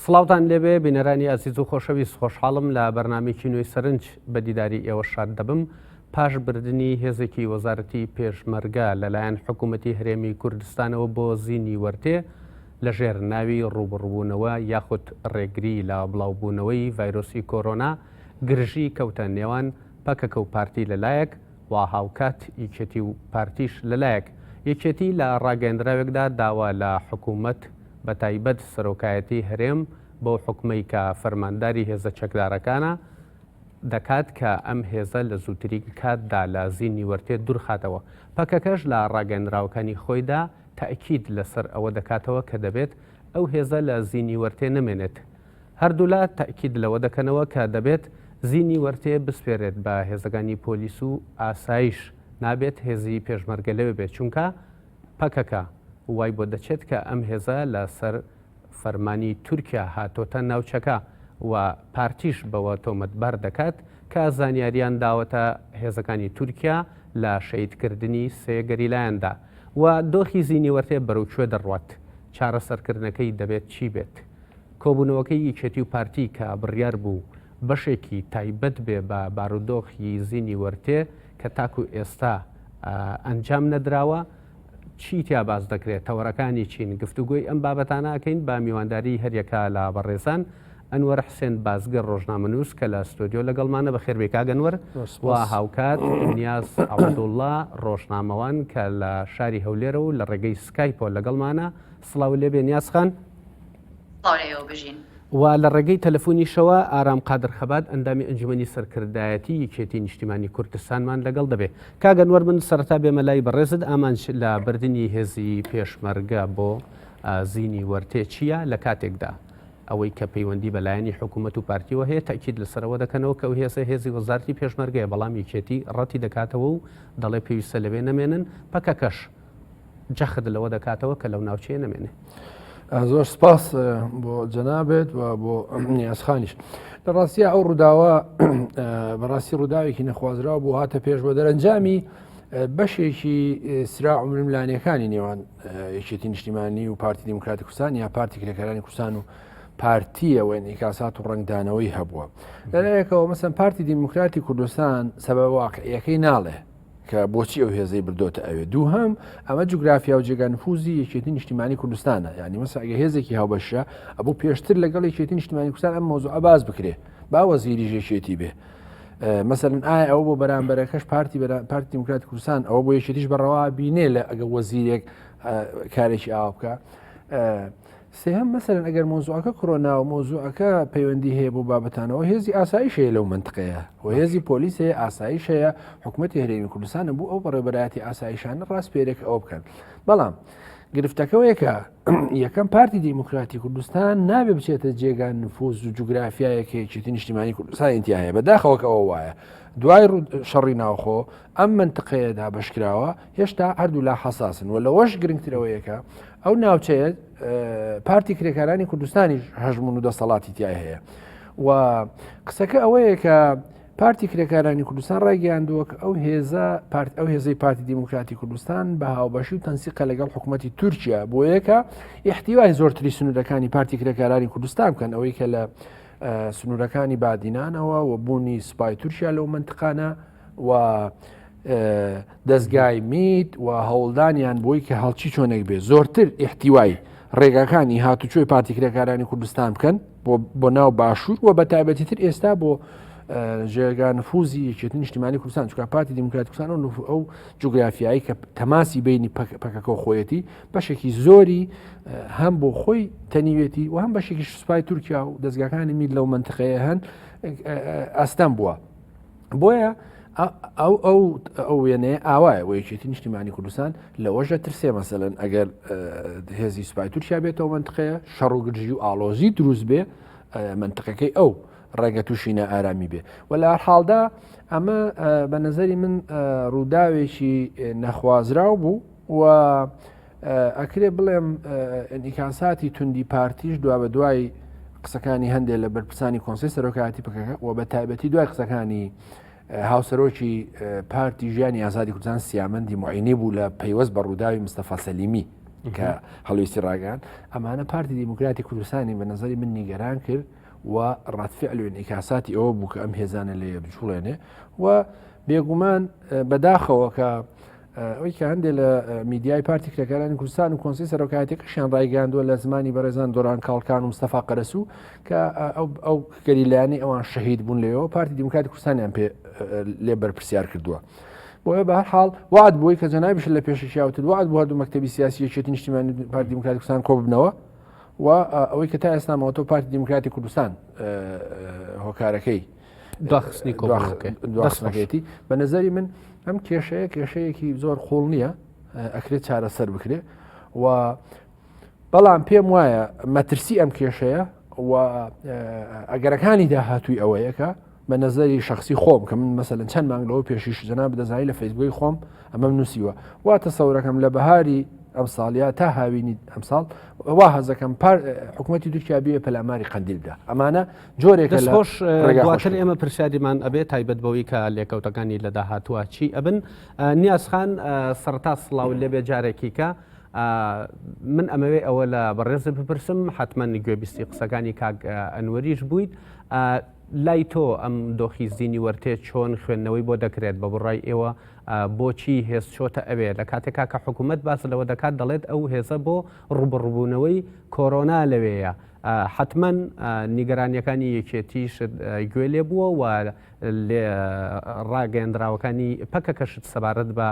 سڵاوتان لێبێ بینەرانی ئازیز و خۆشەویست، خۆشحاڵم لە بەرنامێکی نوێی سەرنج بە دیداری ئێوە شاد دەبم پاش بردننی هێزێکی وەزارەتی پێشمەرگە لەلایەن حکوومەتی هەرێمی کوردستانەوە بۆ زینی وەرتێ لە ژێر ناوی ڕوبڕبوونەوە یاخود ڕێگری لە بڵاوبوونەوەی ڤایرۆسی کۆرۆنا گرژی کەوتە نێوان پەکەکە و پارتی لەلایەک و هاوکات یەکێتی و پارتیش لەلایەک. یەکێتی لە ڕاگەندراوێکدا داوا لە حکوومەت بە تایبەت سەرۆکایەتی هەرێم بۆ حکومەی کە فەرمانداری هێزە چەکدارەکانە دەکات کە ئەم هێزە لە زووترین کاتدا لە زینی وەرتێ دوورخاتەوە. پەکەکەش لە ڕاگەندراوەکانی خۆیدا تاکید لەسەر ئەوە دەکاتەوە کە دەبێت ئەو هێزە لە زینی وەرتێ نمێنێت. هەردوولا تاکید لەوە دەکەنەوە کە دەبێت زینی وەرتێ بسپێرێت بە هێزەکانی پۆلیس و ئاسایش، نابێت هێزی پێشمەرگە لەوێ بێت، چونکە پەکەکە وای بۆ دەچێت کە ئەم هێزە لەسەر فەرمانی تورکیا هاتۆتە ناوچەکە و پارتیش بەوە تۆمەتبار دەکات کە زانیاریان داوەتە هێزەکانی تورکیا لە شەیدکردنی سێگەریلایەندا و دۆخی زینی وەرتێ بەرەوکوێ دەڕوات. چارەسەرکردنەکەی دەبێت چی بێت؟ کۆبوونەوەکەی یەکێتی و پارتی کە بڕیار بوو بەشێکی تایبەت بێ بە بارودۆخی زینی وەرتێ کە تاکو ئێستا ئەنجام نەدراوە، چی تیا باز دەکرێت؟ تەوەرەکانی چین؟ گفتوگوی ئەم بابەتانەکەین بە میوانداری هەریەکە لە بەڕێزان ئەنوەر حسێن بازگەر ڕۆژنامەنووس کە لە ستۆدیۆ لەگەڵمانە بە خێربێک ئەگەنوەر و هاوکات نیاز عەبدوڵڵا ڕۆژنامەوان کە لە شاری هەولێرە و لە ڕێگەی سکایپۆ لەگەڵمانە. سڵاو لێبێ نیازخان. و لە ڕێگەی تەلەفۆنیشەوە ئارام قادر خەبات ئەندامی ئەنجومەنی سەرکردایەتی یەکێتی نیشتیمانی کوردستانمان لەگەڵ دەبێت. کاگەنوەر من سەرەتا بێمە لای بەڕێزت ئامانج لە بردننی هێزی پێشمەرگە بۆ زینی وەرتێ چییە لە کاتێکدا ئەوەی کە پەیوەندی بەلایەنی حکوومەت و پارتیوە هەیە تاکید لەسەرەوە دەکەنەوە کە ئەو هێزە هێزی وەزارەتی پێشمەرگەیە، بەڵام یەکێتی ڕەتی دەکاتەوە و دەڵێ پێویستە لەوێ نەمێنن، پەکەکەش جەخت لەوە دەکاتەوە کە لەو ناوچەیە نەمێنێ. زۆر سپاس بۆ جەنابێت و بۆ نیازخانیش. لە ڕاستیە ئەو ڕووداوە بەڕاستی ڕووداوێکی نەخوازراوە بۆ هاتە پێش بۆ دەرەنجامی بەشێکی سراع و ململانیەکانی نێوان یەکێتی نیشتیمانی و پارتی دیموکراتی کوردستان یا پارتی کرێکارانی کوردستان و پارتیەوە ئینعکاسات و ڕنگدانەوەی هەبووە. لەلایەکەوە مەسەن پارتی دیموکراتی کوردستان سەبەب واقعیەکەی ناڵێ کە بۆچی ئەو هێزەی بردۆتە ئەوێ. دووهەم ئەمە جوگرافیا و جێگا نفوزی یەکێتی نیشتیمانی کوردستانە، یعنی مەسا ئەگە هێزێکی هاوبەشە ئەبوو پێشتر لەگەڵ یەکێتی نیشتیمانی کوردستان ئەم مۆزوعە باز بکرێ با وەزیری یەکێتی بێ. مەسەلەن ئایا ئەوە بۆ بەرامبەرەکەش پارتی دیموکراتی کوردستان ئەوە بۆ یەکێتیش بەڕەوا بینێ لە ئەگە وەزیرێک کارێکی ئاوا بکە. سێهم مەسەلەن ئەگەر مۆزوعەکە کۆرۆنا و مۆزوعەکە پەیوەندی هەیە بۆ بابەتانەوە، هێزی ئاسایش هەیە لەو منتقەیە و هێزی پۆلیس هەیە، ئاسایش هەیە، حکوومەتی هەرێمی کوردستانە بوو ئەو بەڕێبەرایەتی ئاسایشانە ڕاستپێرێک ئەوە بکەن. بەڵام گرفتەکەوەیەکە یەکەم پارتی دیموکراتی کوردستان نابێ بچێتە جێگا نفوز و جوگرافیایەکە یەکێتی نیشتیمانی کوردستان ئینتیا هەیە، بەداخەوە کە ئەوە وایە دوای شەڕی ناوخۆ ئەم منتقەیەدا بەشکراوە هێشتا هەردوو لا حەساسن و لەوەش گرنگترەوەیەکە ئەو ناوچەیە پارتی کرێکارانی کوردستانی هەژمون و دەسەڵاتی تیا هەیە و قسەکە ئەوەیە کە پارتی کرێکارانی کوردستان ڕایگەیاندووە کە ئەو هێزەی پارتی دیموکراتی کوردستان بە هاوبەشی و تەنسیقە لەگەڵ حکوومەتی تورکیا بۆ یەکە ئیحتیوای زۆرتری سنوورەکانی پارتی کرێکارانی کوردستان بکەن، ئەوەی کە لە سنوورەکانی بادینانەوە و بوونی سوپای تورکیا لەو منتقانە و دەستگای میت و هەوڵدانیان بۆی کە هەڵچی چۆنێک بێ زۆرتر ئیحتیوای ڕێگاکانی هاتوچۆی پارتی کرێکارانی کوردستان بکەن بۆ ناو باشوور و بە تایبەتیتر ئێستا بۆ ژێگا نفوزی یەکێتی نیشتیمانی کوردستان، چونکە پارتی دیموکراتی کوردستان ئەو جوگرافیایی کە تەماسی بینی پەکەکە و خۆیەتی بەشێکی زۆری هەم بۆ خۆی تەنیوێتی و هەم بەشێکی سوپای تورکیا و دەستگاکانی میل لەو منتقەیە هەن ئەستەم بووە. بۆیە ئەو وێنەیە ئاوایە و یەکێتی نیشتیمانی کوردستان لەوەژە ترسێ مەسەلەن ئەگەر هێزی سوپای تورکیا بێتەوە منتقەیە شەڕ و گرژی و ئاڵۆزی دروست بێ منتقەکەی ئەو ڕێگە تووشینە ئارامی بێ و لە حاڵدا ئەمە بە نەزەری من ڕووداوێکی نەخوازراو بوو و ئەکرێ بڵێم ئینعکاساتی توندی پارتیش دوا بە دوای قسەکانی هەندێک لە بەرپرسانی کۆنسەی سەرۆکایەتی پەکەکە و بە تایبەتی دوای قسەکانی هاوسەرۆکی پارتی ژیانی ئازادی کوردستان سیامەندی معینی بوو لە پەیوەست بە ڕووداوی مستەفا سەلیمی کە هەڵویستی ڕاگەان ئەمانە پارتی دیموکراتی کوردستانی بە نظری من نیگەران کرد و ڕاتفعل و ئینعکاساتی ئەوە بوو کە ئەم هێزانە لێ بچوڵێنێ و بێگومان بەداخەوە کە ئەوەی کە هەندێک لە میدیای پارتی کرێکارانی کوردستان و کۆنسی سەرۆکایەتەکەشیان ڕایگەاندووە لە زمانی بەڕێزان دۆران کاڵکان و مستەفا قەرەسوو کە ئەو گەریلایانی ئەوان شەهید بوون لێەوە پارتی دیموکراتی کوردستانیان پێ لێ بەرپرسیار کردووە. بۆیە بە هەر حاڵ وعد بووی کە جەنابیش لە پێشیاوتر وعد بوو هەردوو مەکتەبی سیاسی یەکێتی نیشتیمانی پارتی دیموکراتی کوردستان کۆ ببنەوە و ئەوەی کە تا ئێستا ماوەتەوە پارتی دیموکراتی کوردستان هۆکارەکەی داخستنەکەیەتی بە نظری من ئەم کێشەیەکی زۆر خۆڵ نییە ئەکرێت چارەسەر بکرێ و بەڵام پێم وایە مەترسی ئەم کێشەیە و ئەگەرەکانی داهاتووی ئەوەیەکە بە نظری شخصی خۆم کە من مەسەلەن چەند مانگ لەوە پێشیش جەناب دەزایی لە فەیسبووی خۆم ئەمەم نووسیوە واتە سەورەکەم لە بەهاری ئەم ساڵیا تا هاوینی ئەم ساڵ وا هەزەکەم حکوومەتی تورکیا بێ پەلاماری قەندیلدا ئەمانە جۆرێکە خۆش دواتر ئێمە پرسیاریمان ئەبێ تایبەت بەوەی کە لێکەوتەکانی لە داهاتووە چی ئەبن نیازخان سەرتا سڵاو لێبێ جارێکی کە من ئەمەوێ ئەوە لە بەڕێز بپرسم حتمما گوێبیستی قسەکانی کاک ئەنوەریش بوویت لای تۆ ئەم دۆخی زیینی وەرتێ چۆن خوێندنەوەی بۆ دەکرێت بە بڕای ئێوە بۆچی هێز چۆتە ئەوێ لە کاتێکا کە حکوومەت باس لەوە دەکات دەڵێت ئەو هێزە بۆ ڕوبڕبوونەوەی کۆرۆنا لەوەیە حتمما نیگەرانیەکانی یەکێتیش گوێ لێ بووە و ڕاگەیاندراوەکانی پەکەکەشت سەبارەت بە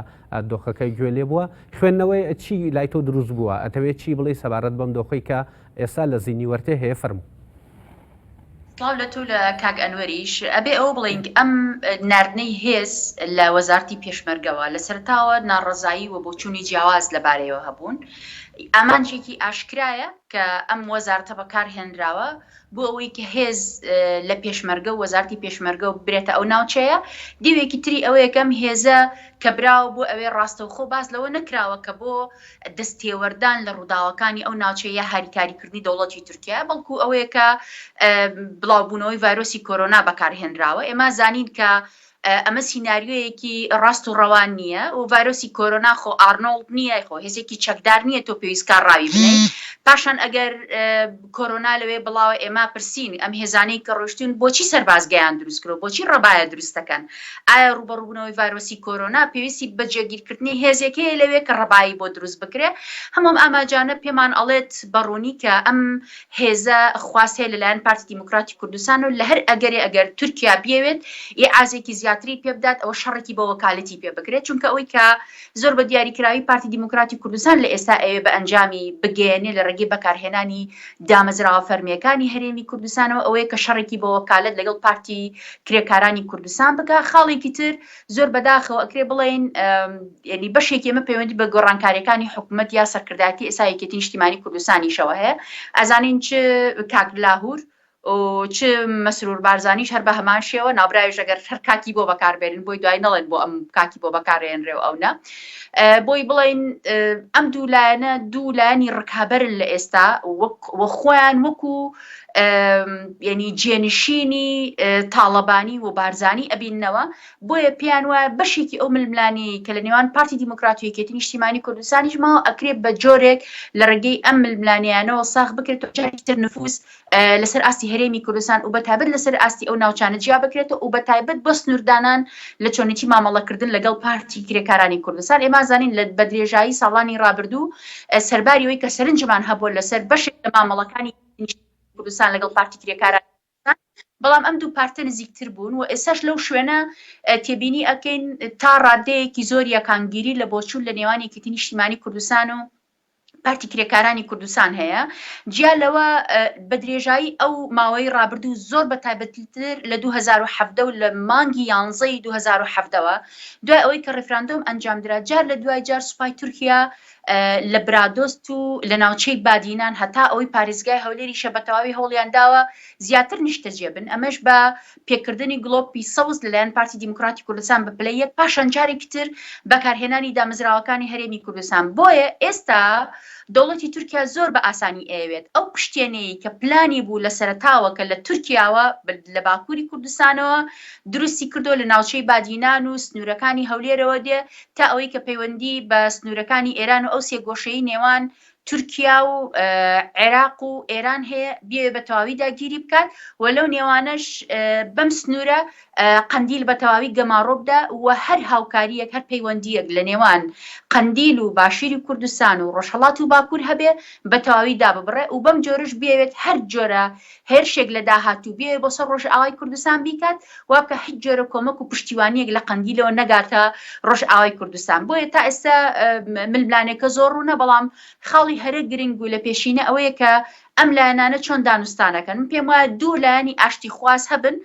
دۆخەکەی گوێ لێ بووە خوێندنەوەی چی لای تۆ دروست بووە ئەتەوێت چی بڵێ سەبارەت بەم دۆخی کە ئێستا لە زیینی وەرتێ هەیە فەرموو سڵاو لە تۆ لە کاک ئەنوەریش ئەبێ ئەوە بڵین ئەم ناردنەی هێز لە وەزارتی پێشمەرگەوە لە سەرتاوە ناڕەزایی و بۆ چوونی جیاواز لەبارەیەوە هەبوون ئامانجێکی ئاشکرایە کە ئەم وەزارتە بەکارهێنراوە بۆ ئەوەی کە هێز لە پێشمەرگە و وەزارتی پێشمەرگە و برێتە ئەو ناوچەیە دیوێکی تری ئەوەیەکەم هێزە کە براوە بۆ ئەوێ ڕاستەوخۆ باس لەوە نەکراوە کە بۆ دەستێوەردان لە ڕووداوەکانی ئەو ناوچەیە هاریکاریکردنی دەوڵەتی تورکیا بەڵکو ئەوەیە کە بڵاوبوونەوەی ڤایرۆسی کۆرۆنا بەکارهێنراوە ئێمە زانین کە ئەمە سیناریۆیەکی ڕاست و ڕەوان نییە و ڤایرۆسی کۆرۆنا خۆ ئارنۆڵد نییە خۆ هێزێکی چەکدار نییە تۆ پێویست کارڕاوی بنێ پاشان ئەگەر کۆرۆنا لەوێ بڵاوە ئێمە پرسین ئەم هێزانەی کە ڕۆشتون بۆچی سەربازگەیان دروست کرۆ بۆچی ڕەبایە دروستەکەن ئایا ڕوبەڕووبوونەوەی ڤایرۆسی کۆرۆنا پێویستی بە جێگیرکردنی هێزێکەیە لەوێ کە ڕەبایی بۆ دروست بکرێ هەموم ئاماجانە پێمان ئەڵێت بەڕوونی کە ئەم هێزە خواستەیە لەلایەن پارتی دیموکراتی کوردستان و لە هەر ئەگەر تورکیا بێوێت ئازێکی زیاتری پێ بدات ئەوە شەڕێکی بە وەکالەتی پێ بکرێت چونکە ئەوەی کە زۆر بە دیاریکراوی پارتی دیموکراتی کوردستان لە ئێستا ئەوێ بە ئەنجامی بگەێنێ لە ڕێگەی بەکارهێنانی دامەزراوە فەرمیەکانی هەرێمی کوردستانەوە ئەوەیە کە شەڕێکی بە وەکالەت لەگەڵ پارتی کرێکارانی کوردستان بکە خاڵێکی تر زۆر بەداخەوە ئەکرێ بڵێن یعنی بەشێکی ئێمە پەیوەندی بە گۆڕانکاریەکانی حکوومەت یا سەرکردایەتی ئێستا یەکێتی نیشتیمانی کوردستانیشەوە هەیە ئەزانین چ کاک لاهور چ مەسرور بارزانیش هەر بە هەمان شێوە نابراویش ئەگەر هەر کاکی بۆ بەکاربێنن بۆی دوای نەڵێن بۆ ئەم کاکی بۆ بەکارێنرێ و ئەو نە بۆی بڵێن ئەم دوولایەنە دوولایانی ڕکابەرن لە ئێستا وەخۆیان وەکو یعنی جێنشینی تاڵەبانی و بارزانی ئەبینەوە بۆیە پیان وایە بەشێکی ئەو ململانی کە لە نێوان پارتی دیموکراتی و یەکێتی نیشتیمانی کوردستانیش ماوە ئەکرێت بە جۆرێک لە ڕێگەی ئەم ململانیانەوە ساغ بکرێتەوە جارێکی تر نفوس لەسەر ئاستی هەرێمی کوردستان و بەتایبەت لەسەر ئاستی ئەو ناوچانە جیا بکرێتەوە و بەتایبەت بە سنووردانان لە چۆنێتی مامەڵەکردن لەگەڵ پارتی کرێکارانی کوردستان ئێمە زانین لە بە درێژایی ساڵانی ڕابردوو سەرباری ئەوەی کە سەرنجمان هەبووە لەسەر بەشێک لە مامەڵەکانی کوردستان لەگەڵ پارتی کرێکاران بەڵام ئەم دوو پارتە نزیکتر بوون و ئێساش لەو شوێنە تێبینی ئەکەین تا ڕادەیەکی زۆر یەکانگیری لە بۆچوون لە نێوان یەکێتی نیشتیمانی کوردستان و پارتی کرێکارانی کوردستان هەیە جیا لەوە بە درێژایی ئەو ماوەی ڕابردوو زۆر بە تایبەتتر لە 2017 و لە مانگی 11 2017ەوە دوای ئەوەی کە ڕێفراندۆم ئەنجامدرا جار لە دوای جار سوپای تورکیا لە برادۆست و لە ناوچەی بادینان هەتا ئەوەی پارێزگای هەولێری شەبەتەواوی هەوڵیان داوە زیاتر نیشتەجێ بن ئەمەش بە پێکردنی گڵۆپی سەوز لەلایەن پارتی دیموکراتی کوردستان بە پلەی یەک پاشان جارێکی تر بەکارهێنانی دامەزراوەکانی هەرێمی کوردستان بۆیە ئێستا دەوڵەتی تورکیا زۆر بە ئاسانی ئەوێت ئەو پشتێنەی کە پلانی بوو لە سەرتاوە کە لە تورکیاوە لە باکووری کوردستانەوە دروستی کردو لە ناوچەی بادینان و سنوورەکانی هەولێرەوە دێ تا ئەوەی کە پەیوەندی بە سنوورەکانی ئێران و ئەو سێگۆشەی نێوان تورکیا و عێراق و ئێران هەیە بێ بە تەواوی داگیری بکات و لەو نێوانەش بەم سنوورە قەندیل بە تەواوی گەماڕۆبدا و هەر هاوکاریەک هەر پەیوەندیەک لە نێوان قەندیل و باشووری کوردستان و ڕۆژهەڵات و باکوور هەبێ بە تەواوی داببڕێ و بەم جۆرش بێوێت هەر جۆرە هێرشێک لە داهاتوو بێ بۆ سەر ڕۆژئاوای کوردستان بیکات واکە هیچ جۆرە کۆمەک و پشتیوانیەک لە قەندیلەوە نەگاتە ڕۆژئاوای کوردستان. بۆیە تا ئێستا ململانێکە زۆر ڕوونە بەڵام خاڵی هەرە گرنگ و لە پێشینە ئەوەیە کە ئەم لایەنانە چۆن دانوستانەکەن. من پێم وایە دوو لایەنی ئاشتی خواز هەبن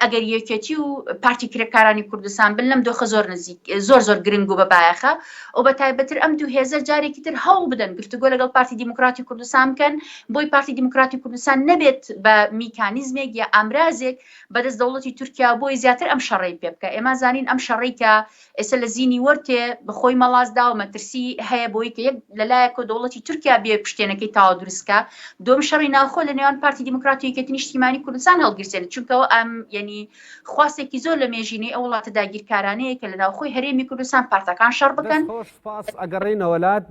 ئەگەر یەکێتی و پارتی کرێکارانی کوردستان بن لەم دۆخە زۆر نزیک زۆر گرنگ و بەبایەخە و بە تایبەتر ئەم دوو هێزە جارێکی تر هەوڵ بدەن گفتوگۆ لەگەڵ پارتی دیموکراتی کوردستان بکەن بۆی پارتی دیموکراتی کوردستان نەبێت بە میکانیزمێک یا ئامرازێک بەدەست دەوڵەتی تورکیا بۆی زیاتر ئەم شەڕەی پێ بکە. ئێمە زانین ئەم شەڕەی کە ئێستا لە زینی وەرتێ بەخۆی مەڵازدا و مەترسی هەیە بۆی کە یەک لەلایەکە دەوڵەتی تورکیا بێ پشتێنەکەی تاوا دروستکە. دوم شەڕی ناوخۆ لە نێوان پارتی دیموکراتی و یەکێتی نیشتیمانی کوردستان هەڵگیرسێنێت چونکەوە ئەم یعنی خواستێکی زۆر لە مێژینەی ئەو وڵاتە داگیرکارانەیە کە لە ناوخۆی هەرێمی کوردستان پارتەکان شەڕ بکەن. خۆشپاس ئەگەڕێنەوەلات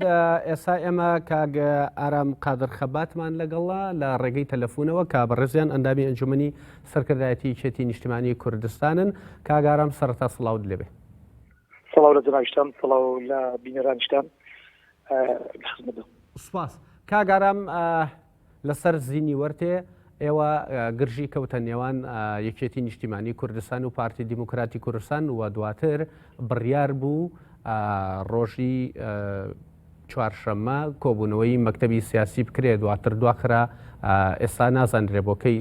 ئێستا ئێمە کاگە ئارام قادر خەباتمان لەگەڵا لە ڕێگەی تەلەفۆنەوە کا بەڕێزیان ئەندامی ئەنجومەنی سەرکردایەتی یەکێتی نیشتیمانی کوردستانن. کاگارام سەرەتا سڵاوت لێبێ. سڵاو لە جەنابشتان، سڵاو لە بینەرانشتان. سوپاس. کاگارام لەسەر زینی وەرتێ ئێوە گرژی کەوتە نێوان یەکێتی نیشتیمانی کوردستان و پارتی دیموکراتی کوردستان و دواتر بڕیار بوو ڕۆژی چوارشەممە کۆبوونەوەی مەکتەبی سیاسی بکرێت دواتر دواخرا ئێستا نازانرێ بۆکەی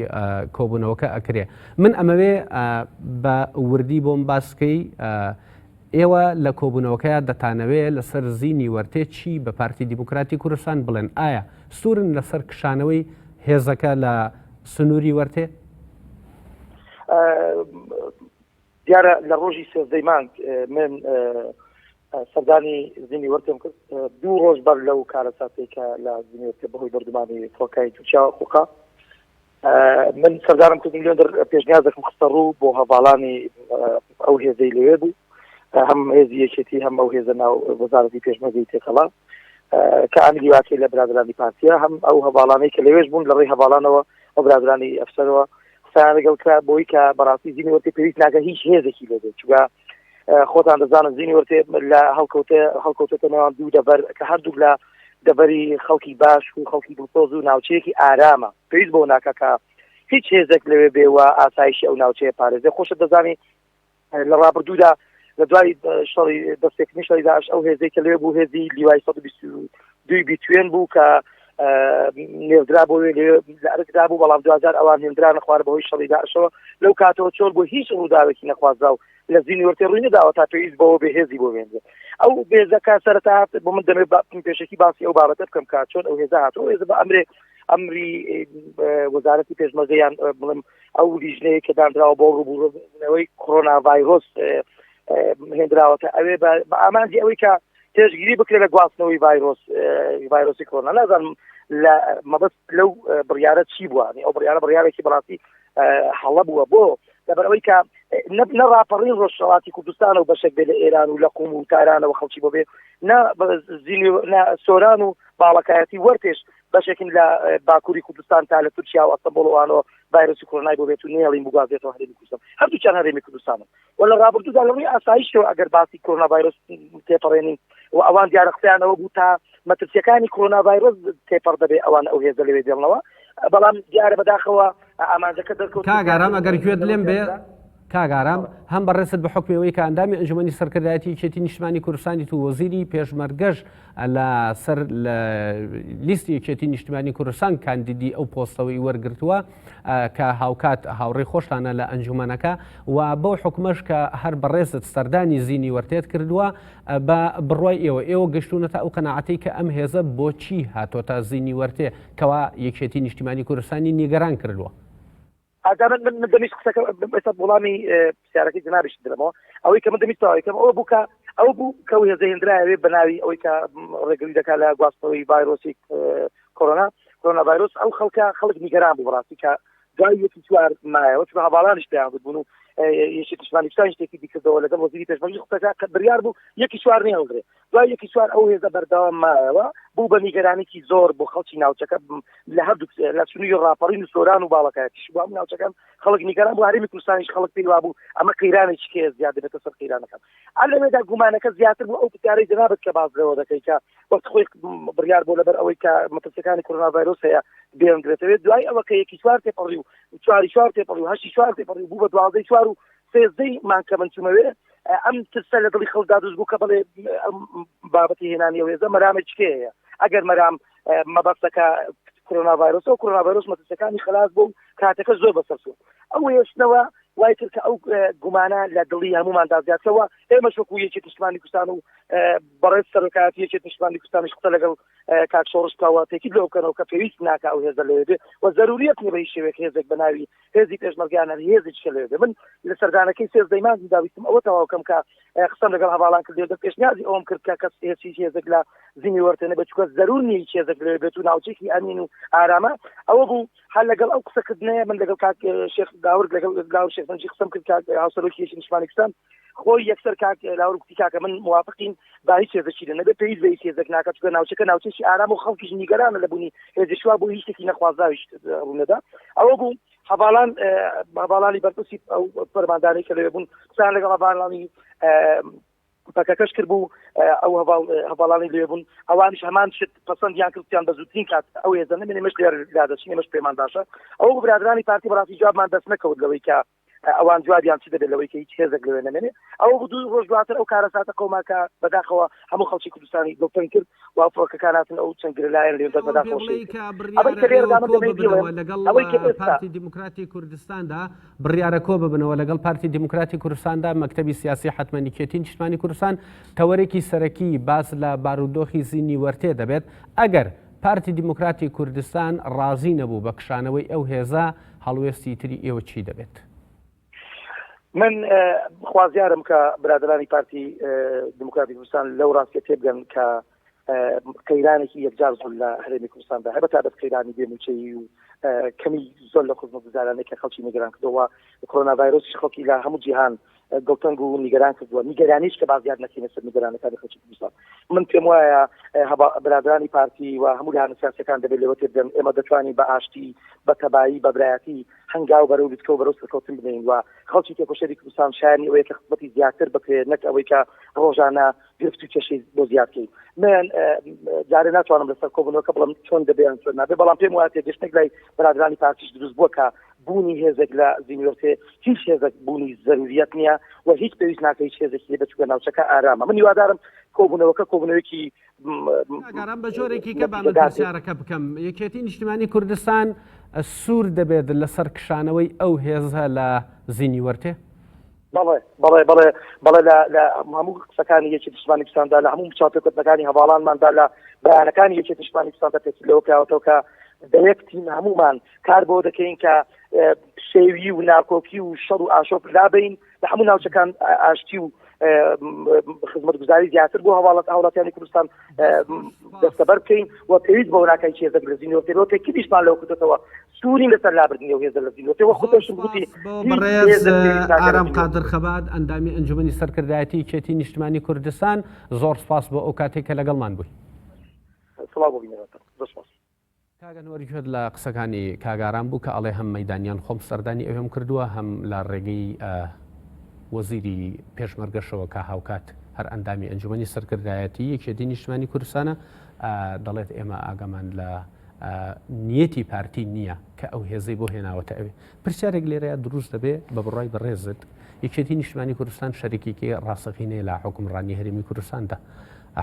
کۆبوونەوەکە ئەکرێ. من ئەمەوێ بە وردی بۆم باسکەی ئێوە لە کۆبوونەوەکەیە دەتانەوێت لەسەر زینی وەرتێ چی بە پارتی دیموکراتی کوردستان بڵێن؟ ئایا سوورن لەسەر کشانەوەی هێزەکە لە سنووری وەرتێ؟ دیارە لە ڕۆژی سێزدەی مانگ من سەردانی زینی وەرتێم کرد. دوو ڕۆژ بەر لەو کارە ساتێکە لە زینی وەرتێ بەهۆی بەردەمانی فڕۆکایی تورکیا خۆکا من سەردانم کرد میلیۆن پێشنیازێکم خستە ڕوو بۆ هەڤاڵانی ئەو هێزەی لەوێ بوو، هەم هێزی یەکێتی هەم ئەو هێزە ناو وەزارەتی پێشمەرگەی تێکەڵا کە ئەمیلی واکەی لە برادرانی پارتیە هەم ئەو هەڤاڵانەی کە لەوێش بوون لە ڕێی هەڤاڵانەوە ئەو برادرانی ئەفسەرەوە قسەیان لەگەڵ کرا بۆی کە بەڕاستی زینی وەرتێ پێویست ناکە هیچ هێزێکی لێبێت، چونکە خۆتان دەزانن زینی وەرتێ لە هەڵکەوتێتە نێوان دوو دەبەر کە هەردوو لە دەبەری خەڵکی باش و خەڵکی دڵسۆز و ناوچەیەکی ئارامە. پێویست بۆ ناکە کە هیچ هێزێک لەوێ بێوە ئاسایشی ئەو ناوچەیە پارێزێ. خۆشە دەزانی لە ڕابردوودا لە دوای شەڕی دەستێکردنی شەڕی داعش ئەو هێزەی کە لەوێ بوو هێزی لیوای 122 بیتوێن بوو کە نێودرا بۆ لە ئەرکدا بوو، بەڵام 2000 ئەوان هێنرا نەخوارد بەهۆی شەڕی داعشەوە. لەو کاتەوە چۆر بۆ هیچ ڕووداوێکی نەخوازرا و لە زینی وەرتێ ڕووی نەداوە تا پێویست بەوە بێ هێزی بۆ بێنێت. ئەو هێزەکە سەرەتا بۆ من دەمێت پێشەکی باسی ئەو بابەتە بکەم کە چۆن ئەو هێزە هاتەوە. هێزە بە ئەمری وەزارەتی پێشمەرگەیان بڵێم ئەو لیژنەیە کە دانراوە بۆ ڕووبوونەوەی کۆڕۆنا ڤایرۆس هێنراوەتە ئەوێ بە ئامانجی ئەوەی کە تێژگیری بکرێت لە گواستنەوەی ڤایرۆسی کۆڕۆنا. نازانم لە مەبەست لەو بڕیارە چی بووە، ئەو بڕیارێکی بەڕاستی هەڵە بووە بۆ لەبەرەوەی کە نەڕاپەڕین ڕۆژهەڵاتی کوردستانە و بەشێک بێ لە ئێران و لە قوم و تارانەوە خەڵکی بۆ بێ نە سۆران و باڵەکایەتی وەرتێش بەشێکن لە باکووری کوردستان تا لە تورکیا و ئەستەمبۆڵەوانەوە ڤایرۆسی کۆڕۆنای بۆ بێت و نێڵین بگوازێتەوە هەرێمی کوردستان. هەردووچیان هەرێمی کوردستانە و لە ڕابردوودا لە ڕووی ئاسایشەوە ئەگەر باسی کۆڕۆنا ڤایرۆس تێپەڕێنین و ئەوان دیارە قسەیانەوە بوو تا مەترسیەکانی کۆڕۆنا ڤایرۆس تێپەڕ دەبێ ئەوان ئەو هێزە لەوێ دێڵنەوە، بەڵام دیارە بەداخەوە ئامانجەکە دەرکەوت. کاگارام ئەگەر گوێت لێم بێ کاگارام هەم بەڕێست بە حکمەوەی کە ئەندامی ئەنجومەنی سەرکردایەتی یەکێتی نیشتیمانی کوردستانی و وەزیری پێشمەرگەش لە سەر لیستی یەکێتی نیشتیمانی کوردستان کاندیدی ئەو پۆستەوەی وەرگرتووە کە هاوکات هاوڕێی خۆشتانە لە ئەنجومەنەکە و بەو حکومەش کە هەر بەڕێزت سەردانی زینی وەرتێت کردووە بە بڕوای ئێوە گەشتونەتە ئەو قەناعەتەی کە ئەم هێزە بۆچی هاتۆتە زینی وەرتێ کەوا یەکێتی نیشتیمانی کوردستانی نیگەران کردووە. من دەمیست قسەکە ئێستا وەڵامی پرسیارەکەی جەنابیش درەمەوە ئەوەی کە من دەمیستەوەیکەم ئەوە بووکە ئەو بوو کە هێزە هێنراوێ بەناوی ئەوەی کە ڕێگری دەکات لە گواستنەوەی ڤایرۆسی کۆڕۆنا ڤایرۆس ئەو خەڵک نیگەران بوو بەڕاستی کە دوای 4 مایەوە چون هەڤاڵانیش پێیان بوون و یەکی نیشتمانی شتێکی دیکردەوە لەگەڵ وەزیری پێشمەرگەی قسەکە بڕیار بوو یەکی چوار نێڵدرێ دوای یەکی چوار ئەو هێزە بەردەوام مایەوە بوو بە نیگەرانێکی زۆر بۆ خەڵکی ناوچەکە لە هەردوو لە چونی ڕاپەڕین و سۆران و باڵەکەیەکیش بوو ناوچەکان خەڵک نیگەران بوو هەرێمی کوردستانیش خەڵک پێی وا بوو ئەمە قەیرانێکی کێ زیاد دەبێتە سەر قەیرانەکان هەر لەوێدا گومانەکە زیاتر بوو ئەو پرسیارەی جەنابەت کە باس لەوە دەکەی کە وەخت خۆی بڕیار بۆ لەبەر ئەوەی کە مەترسیەکانی کۆڕۆنا ڤایرۆس هەیە بێنگرێتەوێت دوای ئەوە کە یەکی چوار تێپەڕی و چواری چوار تێپەڕی و هەشتی چوار تێپەڕی بوو بە دوازدەی چوار و سێزدەی مانکە من چوومەوێ ئەم ترسە لە دڵی خەڵکدا دروست بوو کە بڵێ بابەتی هێنانی ئەو هێزە مەرامێکی هەیە ئەگەر مەرام مەبەستەکە کۆڕۆنا ڤایرۆس و کۆڕۆنا ڤایرۆس مەترسیەکانی خلاص بوو کاتەکە زۆر بەسەر چوو ئەو هێشتنەوە وای کرد کە ئەو گومانە لە دڵی هەموماندا زیادکەوە ئێمەش وەکو یەکی نیشتمانی کوردستان و بەڕێز سەرۆکایەتی یەکی نیشتمانی کوردستانیش قسە لەگەڵ کاک شۆڕش کراوە تێکید لەوە بکەنەوە کە پێویست ناکە ئەو هێزە لەوێ بێ و ضروریەت نییە بە هیچ شێوەیەک هێزێک بە ناوی هێزی پێشمەرگیان هەر هێزێکیشە لەوێ بێ من لە سەردانەکەی سێزدەی مانگی داویستم ئەوە تەواو بکەم کە قسەم لەگەڵ هەواڵان کردێ دە پێشنیازی ئەوم کرد کە کەس هێزێک لە زیینی وەرتێنە بچووکە ضرور نییە هیچ هێزێک لەوێ بێت و ناوچێکی ئەمین و ئارامە ئەوە بوو هەر لەگەڵ ئەو قسەکردنەیە من لەگەڵ کاک شێخ داورد لەگەڵ لاور شێخ منجی قسەم کرد کاک هاوسەرۆکی یەکی نیشتمانی کوردستان خۆی یەکسەر کاک لاور کوتی کاکە من موافقین با هیچ هێزێکی نەبێت پێویست بە هیچ هێزێک ناکات چونکە ناوچەکە ناوچەیەکی ئارام و خەڵکیش نیگەرانە لە بوونی هێزێکی وا بۆ هیچ شتێکی نەخوازراویش ڕوونەدا ئەوە بوو هەواڵانی بەرپرسی ئەو فەرماندانەی کە لەوێ بوون قسەیان لەگەڵ هەواڵانی پەکەکەش کرد بوو ئەو هەواڵانی لێ بوون ئەوانیش هەمان شت پەسەندیان کردیان بە زووترین کات ئەو هێزە نەبێ مەش لێرە دەچین مەش پێمان باشە ئەو برادرانی پارتی بەڕاستی جوابمان دەست نەکەوت لەوەی کە ئەوان جوابیان چی دەبێت لەوەی کە هیچ هێزێک لەوێ نەمێنێ ئەوە دوو ڕۆژ دواتر ئەو کارەساتە قەوماکە بەداخەوە هەموو خەڵکی کوردستانی دڵتەنگ کرد و فڕۆکەکاناتن ئەو چەند گرلایەن لێدە بەداخەوە لەگەڵ پارتی دیموکراتی کوردستاندا بڕیارە کۆ ببنەوە لەگەڵ پارتی دیموکراتی کوردستاندا مەکتەبی سیاسی حتمەنیکێتی نیشتمانی کوردستان تەوەرێکی سەرەکی باس لە بارودۆخی زیینی وەرتێ دەبێت ئەگەر پارتی دیموکراتی کوردستان ڕازی نەبوو بە کشانەوەی ئەو هێزە هەڵوێستی تری ئێوە چی دەبێت؟ من خوازیارم کە برادرانی پارتی دیموکراتی کوردستان لەو ڕاستیە تێبگەن کە قەیرانێکی یەکجار زۆر لە هەرێمی کوردستاندا هەبە تا بەس قەیرانی بێموچەیی و کەمی زۆر لە خزمەتگوزارانەی کە خەڵکی نیگەران کردەوە کۆڕۆنا ڤایرۆسی خەڵکی لە هەموو جیهان دڵتەنگ و نیگەران کردووە نیگەرانیش کە بازیار نەکەینە سەر نیگەرانەکانی خەڵکی کوردستان من پێم وایە برادرانی پارتی و هەموو لایەنە سیاسیەکان دەبێت لەوە تێبگەن ئێمە دەتوانین بە ئاشتی بە تەبایی بە برایەتی هەنگاو بەرەو بچکە و بەرەو سەرکەوتن بدەین و خەڵکی تێکۆشەری کوردستان شایانی ئەوەیە کە خزمەتی زیاتر بکرێت نەک ئەوەی کە ڕۆژانە گرفت و کێشەی بۆ زیادکەین من جارێ ناتوانم لەسەر کۆبوونەوە بڵم چۆن دەبێن چۆن نابێ بەڵام پێم وایە تێگەشتێک لای برادرانی پارتیش دروست بووە کە بوونی هێزێک لە زیینیوەرتێ هیچ هێزێک بوونی ضروریەت نییە و هیچ پێویست ناکە هیچ هێزێکی لێ بچووکە ناوچەکە ئارامە من هیوادارم کۆبوونەوەکی گاران بە جۆرێکی کە بە پرسیارەکە بکەم یەکێتی نیشتیمانی کوردستان سوور دەبێت لەسەر کشانەوەی ئەو هێزە لە زیینی وەرتێ؟ بەڵێ لە هەموو قسەکانی یەکی نیشتیمانی کوردستاندا لە هەموو چاوپێکەوتنەکانی هەواڵانماندا لە بەیانەکانی یەکی نیشتیمانی کوردستاندا تێکیلەوە کراوەتەوە کە دەیەک تیم هەمومان کار بۆ دەکەین کە شێوی و ناکۆکی و شەڕ و ئاشۆ لابین لە هەموو ناوچەکان ئاشتی و خزمەتگوزاری زیاتر بۆ هەوڵاتیانی کوردستان دەستەبەر بکەین و پێویست بەوە ناکەین هیچ هێزێک لە زیینیوەرتێ تێکیدیشمان لەوە کردێتەوە سوورین لەسەر لابردنی ئەو هێزە لە زیینیوەرتێ وە خودشم گوتی بەڕێز ئارام قادر خەبات ئەندامی ئەنجومەنی سەرکردایەتی یەکێتی نیشتیمانی کوردستان زۆر سپاس بۆ ئەو کاتێک کە لەگەڵمان بووی. سڵاو بۆ بینەوەتە سپاس. کاگەنوەریگوێت لە قسەکانی کاگاران بوو کە ئەڵێ هەم مەیدانیان خۆم سەردانی ئەوێم کردووە هەم لە ڕێگەی وەزیری پێشمەرگەشەوە کە هاوکات هەر ئەندامی ئەنجومەنی سەرکردایەتی یەکێتی نیشتیمانی کوردستانە دەڵێت ئێمە ئاگەمان لە نیەتی پارتی نییە کە ئەو هێزەی بۆ هێناوەتە ئەوێ پرسیارێک لێرەیە دروست دەبێ بە بڕای بەڕێزت یەکێتی نیشتیمانی کوردستان شەریکێکی ڕاستەقینەیە لە حکومڕانی هەرێمی کوردستاندا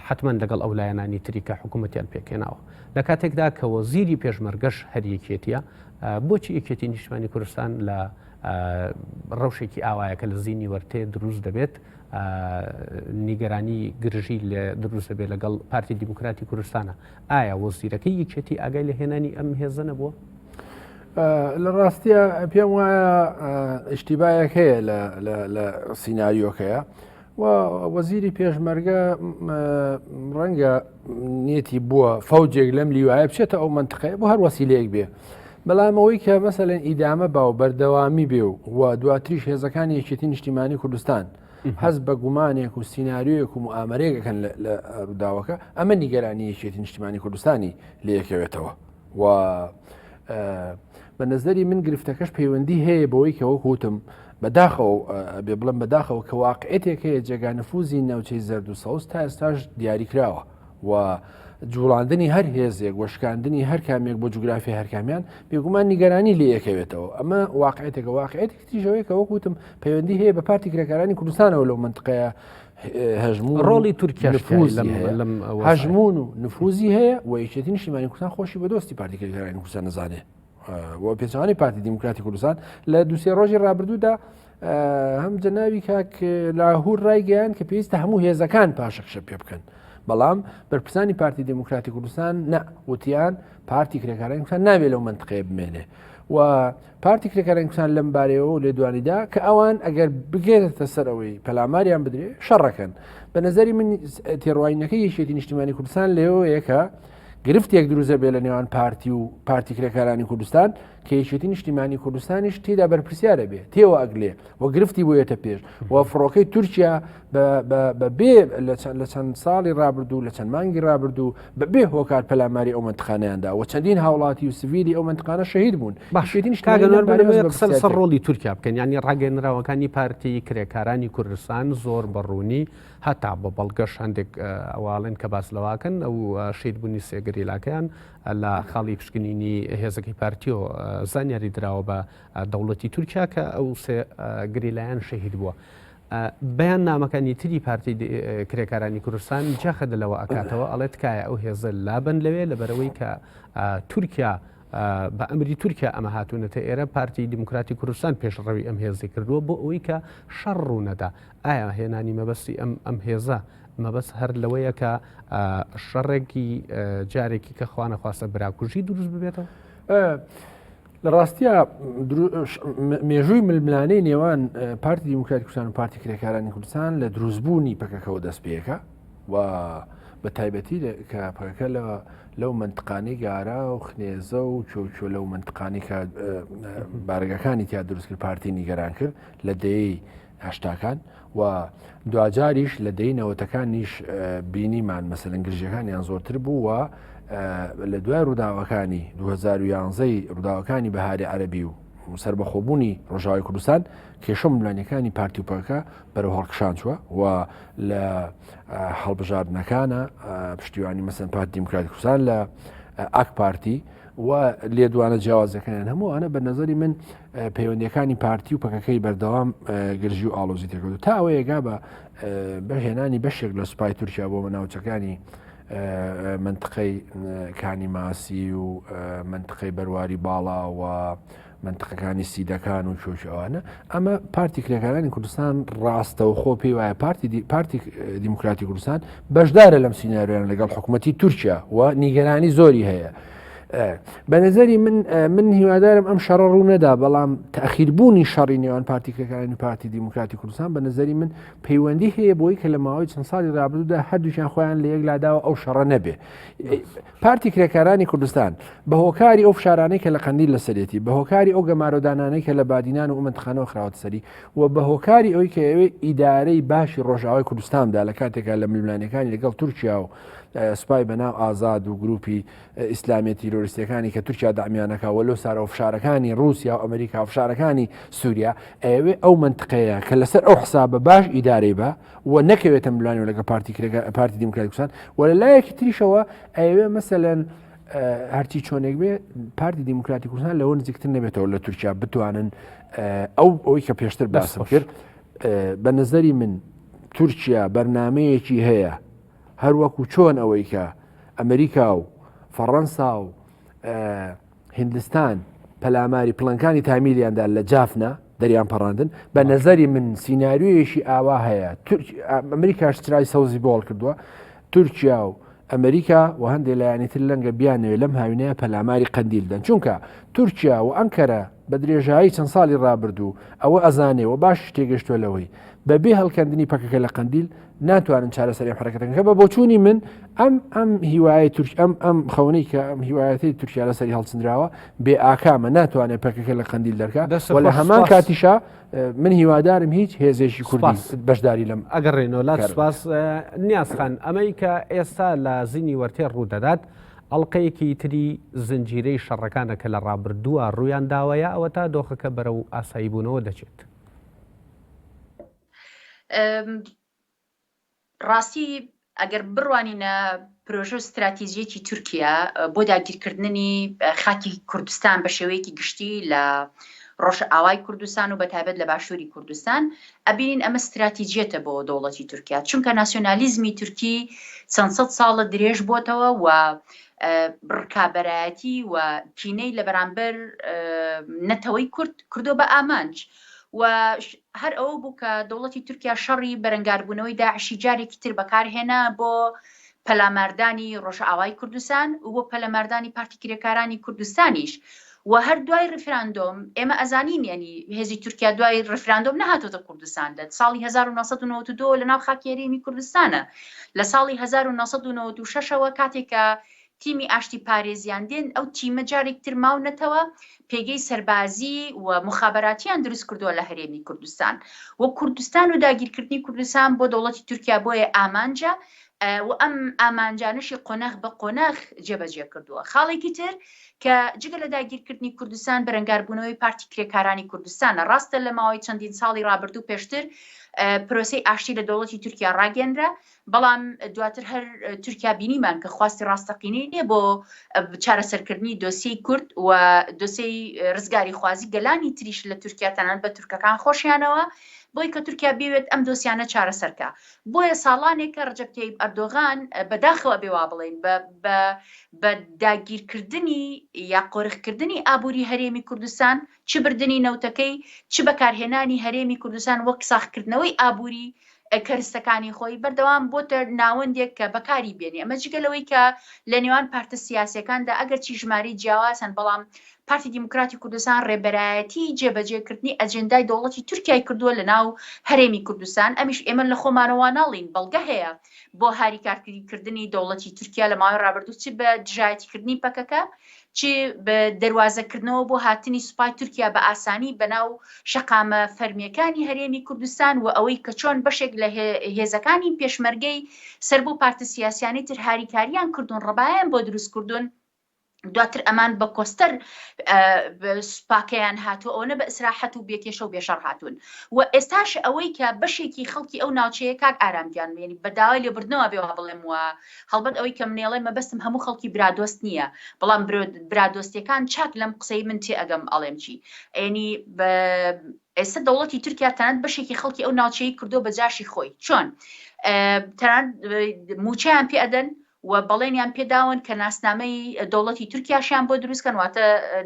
حتما لەگەڵ ئەو لایەنانی تریکە حکوومەتیان پێکێناوە لە کاتێکدا کە وەزیری پێشمەرگەش هەریەکێتیە بۆچی یەکێتی نیشتیمانی کوردستان لە ڕەوشێکی ئاوایە کە لە زیینی وەرتێ دروست دەبێت نیگەرانی گرژی لە دروست دەبێت لەگەڵ پارتی دیموکراتی کوردستانە ئایا وەزیرەکەی یەکێتی ئاگای لە هێنانی ئەم هێزە نەبووە؟ لە ڕاستیە پێم وایە ئیشتیبایەک هەیە لە سیناریۆکەیە و وەزیری پێشمەرگە ڕەنگە نیەتی بووە فەوجێک لەم لیوایە بچێتە ئەو منتقەیە بۆ هەر وەسیلەیەک بێ بەڵام ئەوەی کە مەسەلەن ئیدامە باو بەردەوامی بێ و دواتریش هێزەکانی یەکێتی نیشتیمانی کوردستان حەز بە گومانێک و سینناریویەک و معامەرەیەکەکەن لە ڕووداوەکە ئەمە نیگەرانی یەکێتی نیشتیمانی کوردستانی لە یەکەوێتەوە و بە نظری من گرفتەکەش پەیوەندی هەیە بەوەی کە وەکوتم بەداخەوە بێ بڵم بەداخەوە کە واقعەتێک هەیە جێگانەفوزی ناوچەی زەرد و سەوز تا ئێستاش دیاری کراوە و جوڵاندنی هەر هێزێک وەشکاندنی هەر کامێک بۆ جوگرافی هەرکامیان بێگومان نیگەرانی لێ یەکەوێتەوە ئەمە واقعەتێکە واقعەتێک تیژەوەی کە وەکوتم پەیوەندی هەیە بە پارتی کرێکارانی کوردستانەوە لەو منطقەیە هەژمون ڕۆڵی تورکیا هەژمون و نفوزی هەیە و یەکێتی نیشتیمانی کوردستان خۆشی بە دۆستی پارتی کرێکارانی کوردستان نەزانێ و پێچوانی پارتی دیموکراتی کوردستان لە دووسێ ڕۆژی ڕابردوودا هەم جەناوی کاک لاهور ڕایگەیان کە پێویستە هەموو هێزەکان پاشەخشە پێ بکەن بەڵام بەرپرسانی پارتی دیموکراتی کوردستان وتیان پارتی کرێکارانی کوردستان نابێت لەو منطقەیە بمێنێ و پارتی کرێکارانی کوردستان لەم بارەیەوە و لێدوانیدا کە ئەوان ئەگەر بگێرێتە سەرەوەی پەلاماریان بدرێ شەڕەکەن بە نظری من تێڕواینەکەی یەکێتی نیشتیمانی کوردستان لێەوەیە کە گرفتێک دروزە بێ لە نێوان پارتی کرێکارانی کوردستان کە یەکێتی نیشتیمانی کوردستانیش تێدا بەرپرسیارە بێ تێوە ئەگلێ و گرفتی بۆیەتە پێش و فڕۆکەی تورکیا بێ لە چەند ساڵی ڕابردوو لە چەند مانگی ڕابردوو بەبێ هۆکار پەلاماری ئەو منطقانەیاندا و چەندین هاوڵاتی و سڤیلی ئەو منطقانە شەهید بوون سەر ڕۆڵی تورکیا بکەن ینی ڕاگەنراوەکانی پارتی کرێکارانی کوردستان زۆر بەڕوونی هەتا بە بەڵگەش هەندێک ئەواڵێن کە باسلەواکەن ئەو شیدبوونی سێگەریلاکەیان لە خاڵی پشکنینی هێزەکەی پارتیۆ زانیاری دراوە بە دەوڵەتی تورکیا کە ئەو سێ گریلایەن شەهید بووە. بەیان نامەکانی تری پارتی کرێکارانی کوردستان جاخەدەلەوە ئەکاتەوە ئەڵێت کایە ئەو هێزە لابن لەوێ لەبەرەوەی کە تورکیا بە ئەمری تورکیا ئەمە هاتوونەتە ئێرە پارتی دیموکراتی کوردستان پێشڕەوی ئەم هێزی کردووە بۆ ئەوەی کە شەڕ ڕوونەدا. ئایا هێنانی مەبەستی ئەم هێزە مەبەست هەر لەوەیە کە شەڕێکی جارێکی کە خوانە خواستە براکوژی دروست ببێتەوە؟ لە ڕاستیە مێژووی ململانەی نێوان پارتی دیموکراتی کوردستان و پارتی کرێکارانی کوردستان لە دروستبوونی پەکەکەەوە دەست پێەکە و بە تایبەتی کە پەکەکە لەو منطقانەی گارا و خنێزە و چۆچۆ لەو منطقانی کە بارگەکانی تیا دروستکرد پارتی نیگەران کرد لە دەیەی هەشتاکان و دوجاریش لە دەینەوەتەکانیش بینیمان مەسەلەن گرژەکانیان زۆرتر بوو و لە دوای ڕووداوەکانی 2011 ڕووداوەکانی بەهاری عەرەبی و سربەخۆبوونی ڕۆژاوای کوردستان کێشە ململانیەکانی پارتی و پەکە بەرەو هەڵکشان چووە و لە هەڵبژاردنەکانە پشتیوانی مەسەن پارتی دیموکراتی کوردستان لە ئاک پارتی و لێدوانە جیاوازەکەیان هەموو ئەنە بە نەزەری من پەیوەندیەکانی پارتی و پەکەکەی بەردەوام گرژی و ئاڵۆزی تێکردو تا ئەوەیەگا بە بەهێنانی بەشێک لە سوپای تورکیا بۆ مەناوچەکانی منطقەی کانی ماسی و منطقەی بەرواری باڵا و منطقەکانی سیدەکان و چۆچەوانە ئەمە پارتی کرێکارانی کوردستان ڕاستەوە خۆ پێی وایە پارتی دیموکراتی کوردستان بەشدارە لەم سیناریۆیان لەگەڵ حکوومەتی تورکیا و نیگەرانی زۆری هەیە. بە نظری من هیوادارم ئەم شەڕە ڕوو نەدا بەڵام تاخیربوونی شەڕی نێوان پارتی کرێکارانی پارتی دیموکراتی کوردستان بە نظری من پەیوەندی هەیە بۆی کە لە ماوەی چەند ساڵی ڕابردوودا هەردووچیان خۆیان لە یەک لاداوە ئەو شەڕە نەبێ. پارتی کرێکارانی کوردستان بە هۆکاری ئەو فشارانەی کە لە قەندیل لەسەرێتی بە هۆکاری ئەو گەمارۆدانانەی کە لە بادینان و ئومەتخانەوە خراوەتە سەری و بە هۆکاری ئەوەی کە ئەوێ ئیدارەی باشی ڕۆژاوای کوردستاندا لە کاتێکا لە ململانیەکانی لەگەڵ تورکیا و سوپای بەناو ئازاد و گروپی ئیسلامی تیرۆریستەکانی کە تورکیا دامیانەکە و لەو سارە فشارەکانی رووسیا و ئەمریکا و فشارەکانی سووریا ئەوێ ئەو منطقەیە کە لەسەر ئەو حسابە باش ئیدارەی بە و نەکەوێتە ملانی و لەگە پارتی دیموکراتی کوردستان و لە لایەکی تریشەوە ئەوێ مەسەلەن هەرچی چۆنێک بێ پارتی دیموکراتی کوردستان لەوە نزیکتر نەبێتەوە لە تورکیا بتوانن ئەوەی کە پێشتر باسم کرد. بە نظری من تورکیا بەرنمەیەکی هەیە هەروەکو چۆن ئەوەی کە ئەمریکا و فەڕەنسا و هیندستان پەلاماری پڵەنکانی تامیلیاندا لە جافنا دەریان پەڕاندن بە نظری من سینناریۆیەشی ئاوا هەیە. ئەمریکاش ترای سەوزی بۆڵ کردووە تورکیا و ئەمریکا و هەندێک لایەنی تر لەنگە بیانەوێت لەم هاوینەیە پەلاماری قەندیلدەن چونکە تورکیا و ئەنکەرە بە درێژایی چەند ساڵی ڕابردوو ئەوە ئەزانێ و باش تێگەشتوە لەوەی بەبێ هەڵکەندنی پەکەکە لە قەندیل ناتوانن چارەسەری حرەکەتەکە بە بۆچوونی من ئەم هیوایە تورک ئەم خەونەی کە ئەم هیوایەتی تورکیا لەسەری هەڵچندراوە بێ ئاکامە ناتوانێت پەکەکە لە قەندیل دەرکات و لە هەمان کاتیشا من هیوادارم هیچ هێزێکی کوردی بەشداری لەم ئەگەڕێنەوە لا سپاس نیازخان ئەمەی کە ئێستا لە زینی وەرتێ ڕوودەدات ئەڵلقەیەکی تری زنجیرەی شەڕەکانە کە لە ڕابردووە ڕویان داوایە ئەوە تا دۆخەکە بەرەو ئاسایی بوونەوە دەچێت. ڕاستی ئەگەر بڕوانینە پرۆژە استراتیژیەکی تورکیا بۆ داگیرکردنی خاکی کوردستان بە شێوەیەکی گشتی لە ڕۆژ ئاوای کوردستان و بەتایبەت لە باشووری کوردستان ئەبینین ئەمە استراتیژیەتە بۆ دەوڵەتی تورکیا چونکە ناسیۆنالیزمی تورکی چەند سەد ساڵە درێژ بۆتەوە و ڕکابەرایەتی و کینەی لە بەرامبەر نەتەوەی کورد کردو بە ئامانج و هەر ئەوە بوو کە دەوڵەتی تورکیا شەڕی بەرەنگاربوونەوەی داعشی جارێکی تر بەکارهێنا بۆ پەلاماردانی ڕۆژئاوای کوردستان و بۆ پەلەماردانی پارتی کرێکارانی کوردستانیش و هەر دوای ڕفراندۆم ئێمە ئەزانین ینی هێزی تورکیا دوای ڕفراندۆم نەهاتۆتە کوردستان دەت ساڵی 1992 لە ناو خاکی هەرێمی کوردستانە لە ساڵی 1996ەوە کاتێکە تیمی ئاشتی پارێزیان دێن ئەو تیمە جارێک تر ماونەتەوە پێگەی سەربازی و مخابراتیان دروست کردووە لە هەرێمی کوردستان و کوردستان و داگیرکردنی کوردستان بۆ دەوڵەتی تورکیا بۆیە ئامانجە و ئەم ئامانجانشی قۆناغ بە قۆناغ جێبەجێ کردووە. خاڵێکی تر کە جگە لە داگیرکردنی کوردستان بەرەنگاربوونەوەی پارتی کرێکارانی کوردستانە ڕاستە لە ماوەی چەندین ساڵی ڕابردوو پێشتر پرۆسەی ئاشتی لە دەوڵەتی تورکیا ڕاگەندرا بەڵام دواتر هەر تورکیا بینیمان کە خواستی ڕاستەقینەی نییە بۆ چارەسەرکردنی دۆسیەی کورد و دۆسیەی ڕزگاری خوازی گەلانی تریش لە تورکیا تەنان بە تورکەکان خۆشیانەوە بۆی کە تورکیا بێت ئەم دۆسیانە چارەسەرکە بۆیە ساڵانێکە ڕەجەب تەیب ئەردۆغان بەداخەوە بێوا بڵێن بە داگیرکردنی یا قۆرخکردنی ئابووری هەرێمی کوردستان چ بردننی نەوتەکەی چ بەکارهێنانی هەرێمی کوردستان وەک ساختکردنەوەی ئابووری کەرستەکانی خۆی بەردەوام بۆتە ناوەندێک کە بەکاری بێنێ ئەمە جگەلەوەی کە لە نێوان پارتە سیاسەکاندا ئەگەر چی ژماری جیاوازن بەڵام پارتی دیموکراتی کوردستان ڕێبەرایەتی جێبەجێکردنی ئەجندای دەوڵەتی تورکیای کردووە لە ناو هەرێمی کوردستان ئەمیش ئێمە لە خۆمانەوە ناڵین بەڵگە هەیە بۆ هاریکارکردنی دەوڵەتی تورکیا لە ماوەی ڕابردوو چ بە دژایەتیکردنی پەکەکە چی بە دەواازەکردنەوە بۆ هاتنی سوپای تورکیا بە ئاسانی بەناو شەقامە فەرمیەکانی هەرێمی کوردستان و ئەوەی کە چۆن بەشێک لە هێزەکانی پێشمەرگەی سەر بۆ پارتە سیاسیانی تر هاریکاریان کردوون ڕەبایان بۆ دروستکردون دواتر ئەمان بە کۆستەر سوپاکەیان هاتووە ئەوە نە بە ئیسراحەت و بێکێشە و بێشەڕ هاتوون و ئێستاش ئەوەی کە بەشێکی خەڵکی ئەو ناوچەیە کاک ئارامگیان ێنی بەداوای لێبردنەوە بێەوە بڵێم وە هەڵبەت ئەوەی کە منێڵێ مەبەستم هەموو خەڵکی برادۆست نییە بەڵام برادۆستیەکان چاک لەم قسەی من تێ ئەگەم ئەڵێم چی ئێنی ئێستا دەوڵەتی تورکیا تەنانەت بەشێکی خەڵکی ئەو ناوچەیە کردو بە جاشی خۆی چۆن تەنانەت موچەیان پێ ئەدەن و بەڵێنیان پێداون کە ناسنامەی دەوڵەتی تورکیاشیان بۆ دروستکەن واتە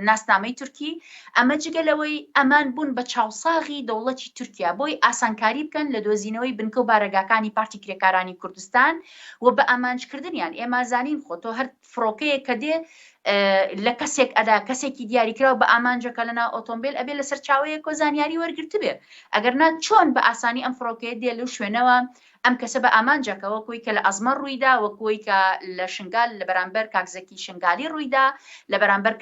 ناسنامەی تورکی ئەمە جگەلەوەی ئەمان بوون بە چاوساغی دەوڵەتی تورکیا بۆی ئاسانکاری بکەن لە دۆزینەوەی بنکە و بارەگاکانی پارتی کرێکارانی کوردستان و بە ئامانجکردنیان ئێمە زانین خۆ تۆ هەر فڕۆکەیە کە دێ لە کەسێک ئەدا کەسێکی دیاریکراوە بە ئامانجەکە لەنا ئۆتۆمبیل ئەبێ لە سەرچاوەیە کۆزانیاری وەرگرت بێ ئەگەر نا چۆن بە ئاسانی ئەم فڕۆکەیە دێ لەو شوێنەوە ئەم کەسە بە ئامانجەکە وەکوی کە لە ئەزمە ڕوویدا وەکوی کە لە شنگال لە بەرامبەر کاکزەکی شنگالی ڕوویدا لە بەرامبەر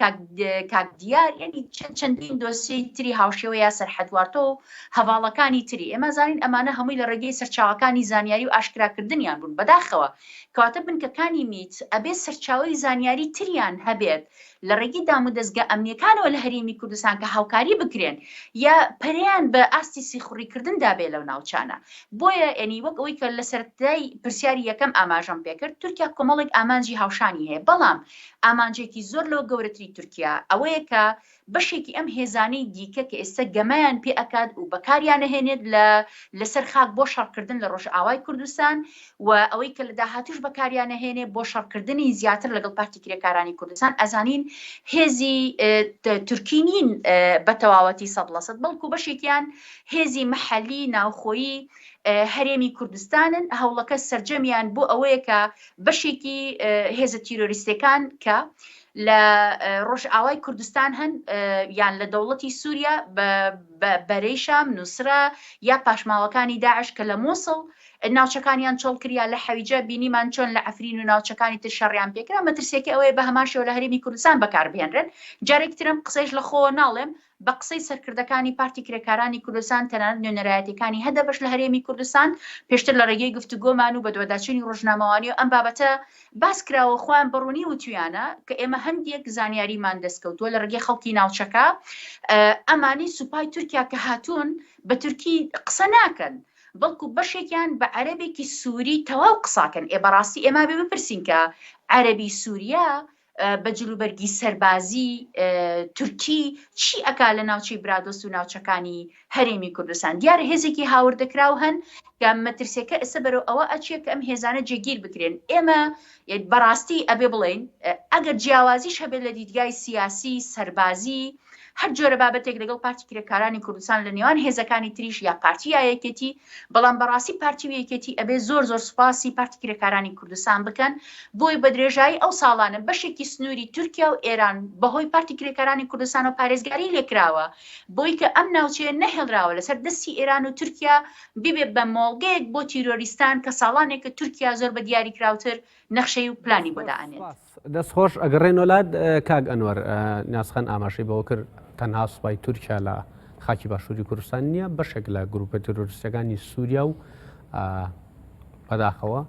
کاک دیار یعنی چەندین دۆسی تری هاوشێوە یا سەرحەدوارتۆ و هەواڵەکانی تری ئێمە زانین ئەمانە هەمووی لە ڕێگەی سەرچاوەکانی زانیاری و ئاشکراکردنیان بوون بەداخەوە کەواتە بنکەکانی میت ئەبێ سەرچاوی زانیاری تریان هەبێت لە ڕێگەی دام و دەستگا ئەمنیەکانەوە لە هەرێمی کوردستان کە هاوکاری بکرێن یا پەریان بە ئاستی سیخوڕیکردندا بێ لەو ناوچانە بۆیە ئەنی وەک ئەوەی کە لە سەرەتای پرسیاری یەکەم ئاماژەم پێکرد تورکیا کۆمەڵێک ئامانجی هاوشانی هەیە بەڵام ئامانجێکی زۆر لەوە گەورەتری تورکیا ئەوەیە کە بەشێکی ئەم هێزانەی دیکە کە ئێستا گەمەیان پێ ئەکات و بەکاریانەهێنێت لەسەر خاک بۆ شەڕکردن لە ڕۆژئاوای کوردستان و ئەوەی کە لە داهاتوش بەکاریانەهێنێ بۆ شەڕکردنی زیاتر لەگەڵ پارتی کرێکارانی کوردستان ئەزانین هێزی تورکی نین بە تەواوەتی 100% بەڵکو بەشێکیان هێزی مەحەلی ناوخۆیی هەرێمی کوردستانن هەوڵەکە سەرجەمیان بۆ ئەوەیە کە بەشێکی هێزە تیرۆریستەکان کە لە ڕۆژئاوای کوردستان هەن یان لە دەوڵەتی سووریا بەرەی شام نووسرا یا پاشماوەکانی داعش کە لە مووسڵ ناوچەکانیان چۆڵ کریا لە حەویجە بینیمان چۆن لە ئەفرین و ناوچەکانی تر شەڕیان پێکرا مەترسێکی ئەوەیە بە هەمان شێوە لە هەرێمی کوردستان بەکاربهێنرن جارێکترم قسەیش لە خۆ ناڵێم بە قسەی سەرکردەکانی پارتی کرێکارانی کوردستان تەنانەت نوێنەرایەتەکانی هەدەبەش لە هەرێمی کوردستان پێشتر لە ڕێگەی گفتوگۆمان و بە دووەداچوونی ڕۆژنامەوانی و ئەم بابەتە باس کراوە خۆیان بەڕوونی وتویانە کە ئێمە هەندێک زانیاریمان دەستکەوتووە لە ڕێگەی خەڵکی ناوچەکە ئەمانی سوپای تورکیا کە هاتوون بە تورکی قسە ناکەن بەڵکو بەشێکیان بە عەرەبێکی سووری تەواو قساکەن بەڕاستی ئێمە بێ بپرسین کە عەرەبی سووریا بە جلوبەرگی سەربازی تورکی چی ئەکا لە ناوچەی برادۆست و ناوچەکانی هەرێمی کوردستان دیارە هێزێکی هاوردەکراو هەن کە مەترسیەکە ئێستا بەرەو ئەوە ئەچێت کە ئەم هێزانە جێگیر بکرێن ئێمە بەڕاستی ئەبێ بڵێن ئەگەر جیاوازیش هەبێت لە دیدگای سیاسی سەربازی هەر جۆرە بابەتێک لەگەڵ پارتی کرێکارانی کوردستان لە نێوان هێزەکانی تریش یا پارتی یەکێتی بەڵام بەڕاستی پارتی یەکێتی ئەبێ زۆر سوپاسی پارتی کرێکارانی کوردستان بکەن بۆی بە درێژایی ئەو ساڵانە بەشێکی سنووری تورکیا و ئێران بەهۆی پارتی کرێکارانی کوردستان و پارێزگاری لێکراوە بۆی کە ئەم ناوچەیە نەهێڵراوە لەسەر دەستی ئێران و تورکیا ببێ بە مۆڵگەیەک بۆ تیرۆریستان کە ساڵانێکە تورکیا زۆر بە دیاری کراوتر نەخشەی و پلانی بۆ دائنێت دەستخۆش ئەگەڕێن وڵات کاک ئەنوەر ناسخەن ئاماشەی بەوە کرد تەنها سوپای تورکیا لە خاکی باشووری کوردستان نییە بەشێک لە گروپە تیرۆریستەکانی سووریا و بەداخەوە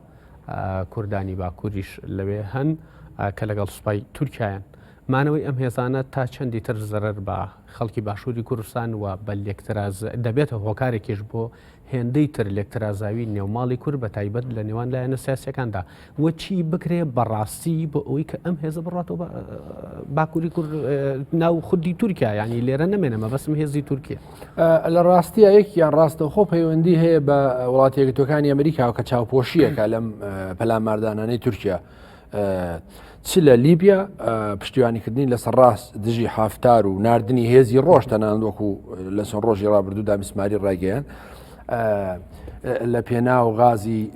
کوردانی باکووریش لەوێ هەن کە لەگەڵ سوپای تورکایان مانەوەی ئەم هێزانە تا چەندی تر زەرەر بە خەڵکی باشووری کوردستان و بە لێکتراز دەبێتە هۆکارێکیش بۆ هێندەی تر لێکترازاوی نێوماڵی کورد بە تایبەت لە نێوان لایەنە سیاسەکاندا وە چی بکرێ بەڕاستی بۆ ئەوەی کە ئەم هێزە بڕاتەوە باکووری کورد ناو خودی تورکیا ینی لێرە نمێنەمە بەسم هێزی تورکیا لە ڕاستیە یەکیان ڕاستەوخۆ پەیوەندی هەیە بە وڵاتی یەکگرتوەکانی ئەمریکا کە چاوپۆشیەکە لەم پەلاماردانانەی تورکیا چ لە لیبیا پشتیوانیکردنی لەسەر ڕاست دژی حافتار و نردنی هێزی ڕۆژ تەنان وەکو لە چەند ڕۆژی ڕابردوودا میسماری ڕاگەیان لە پێنا و غازی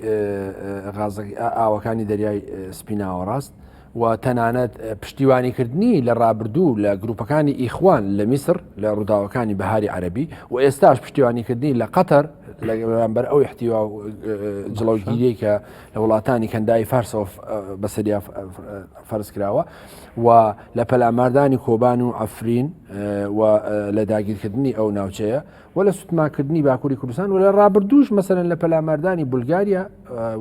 ئاوەکانی دەریای سپیناوە ڕاست و تەنانەت پشتیوانیکردنی لە ڕابردوو لە گروپەکانی ئیخوان لە میسر لە ڕووداوەکانی بەهاری عەرەبی و ئێستاش پشتیوانیکردنی لە قەتەر لەبەر ئەو احتیوا جڵەوگیریی کە لە وڵاتانی کەندای فارسەوە بەسەریا فەرز کراوە و لە پەلاماردانی کۆبان و ئەفرین و لە داگیرکردنی ئەو ناوچەیە و لە سوتماکردنی باکووری کوردستان و لە ڕابردووش مەسەرەن لە پەلاماردانی بولگاریا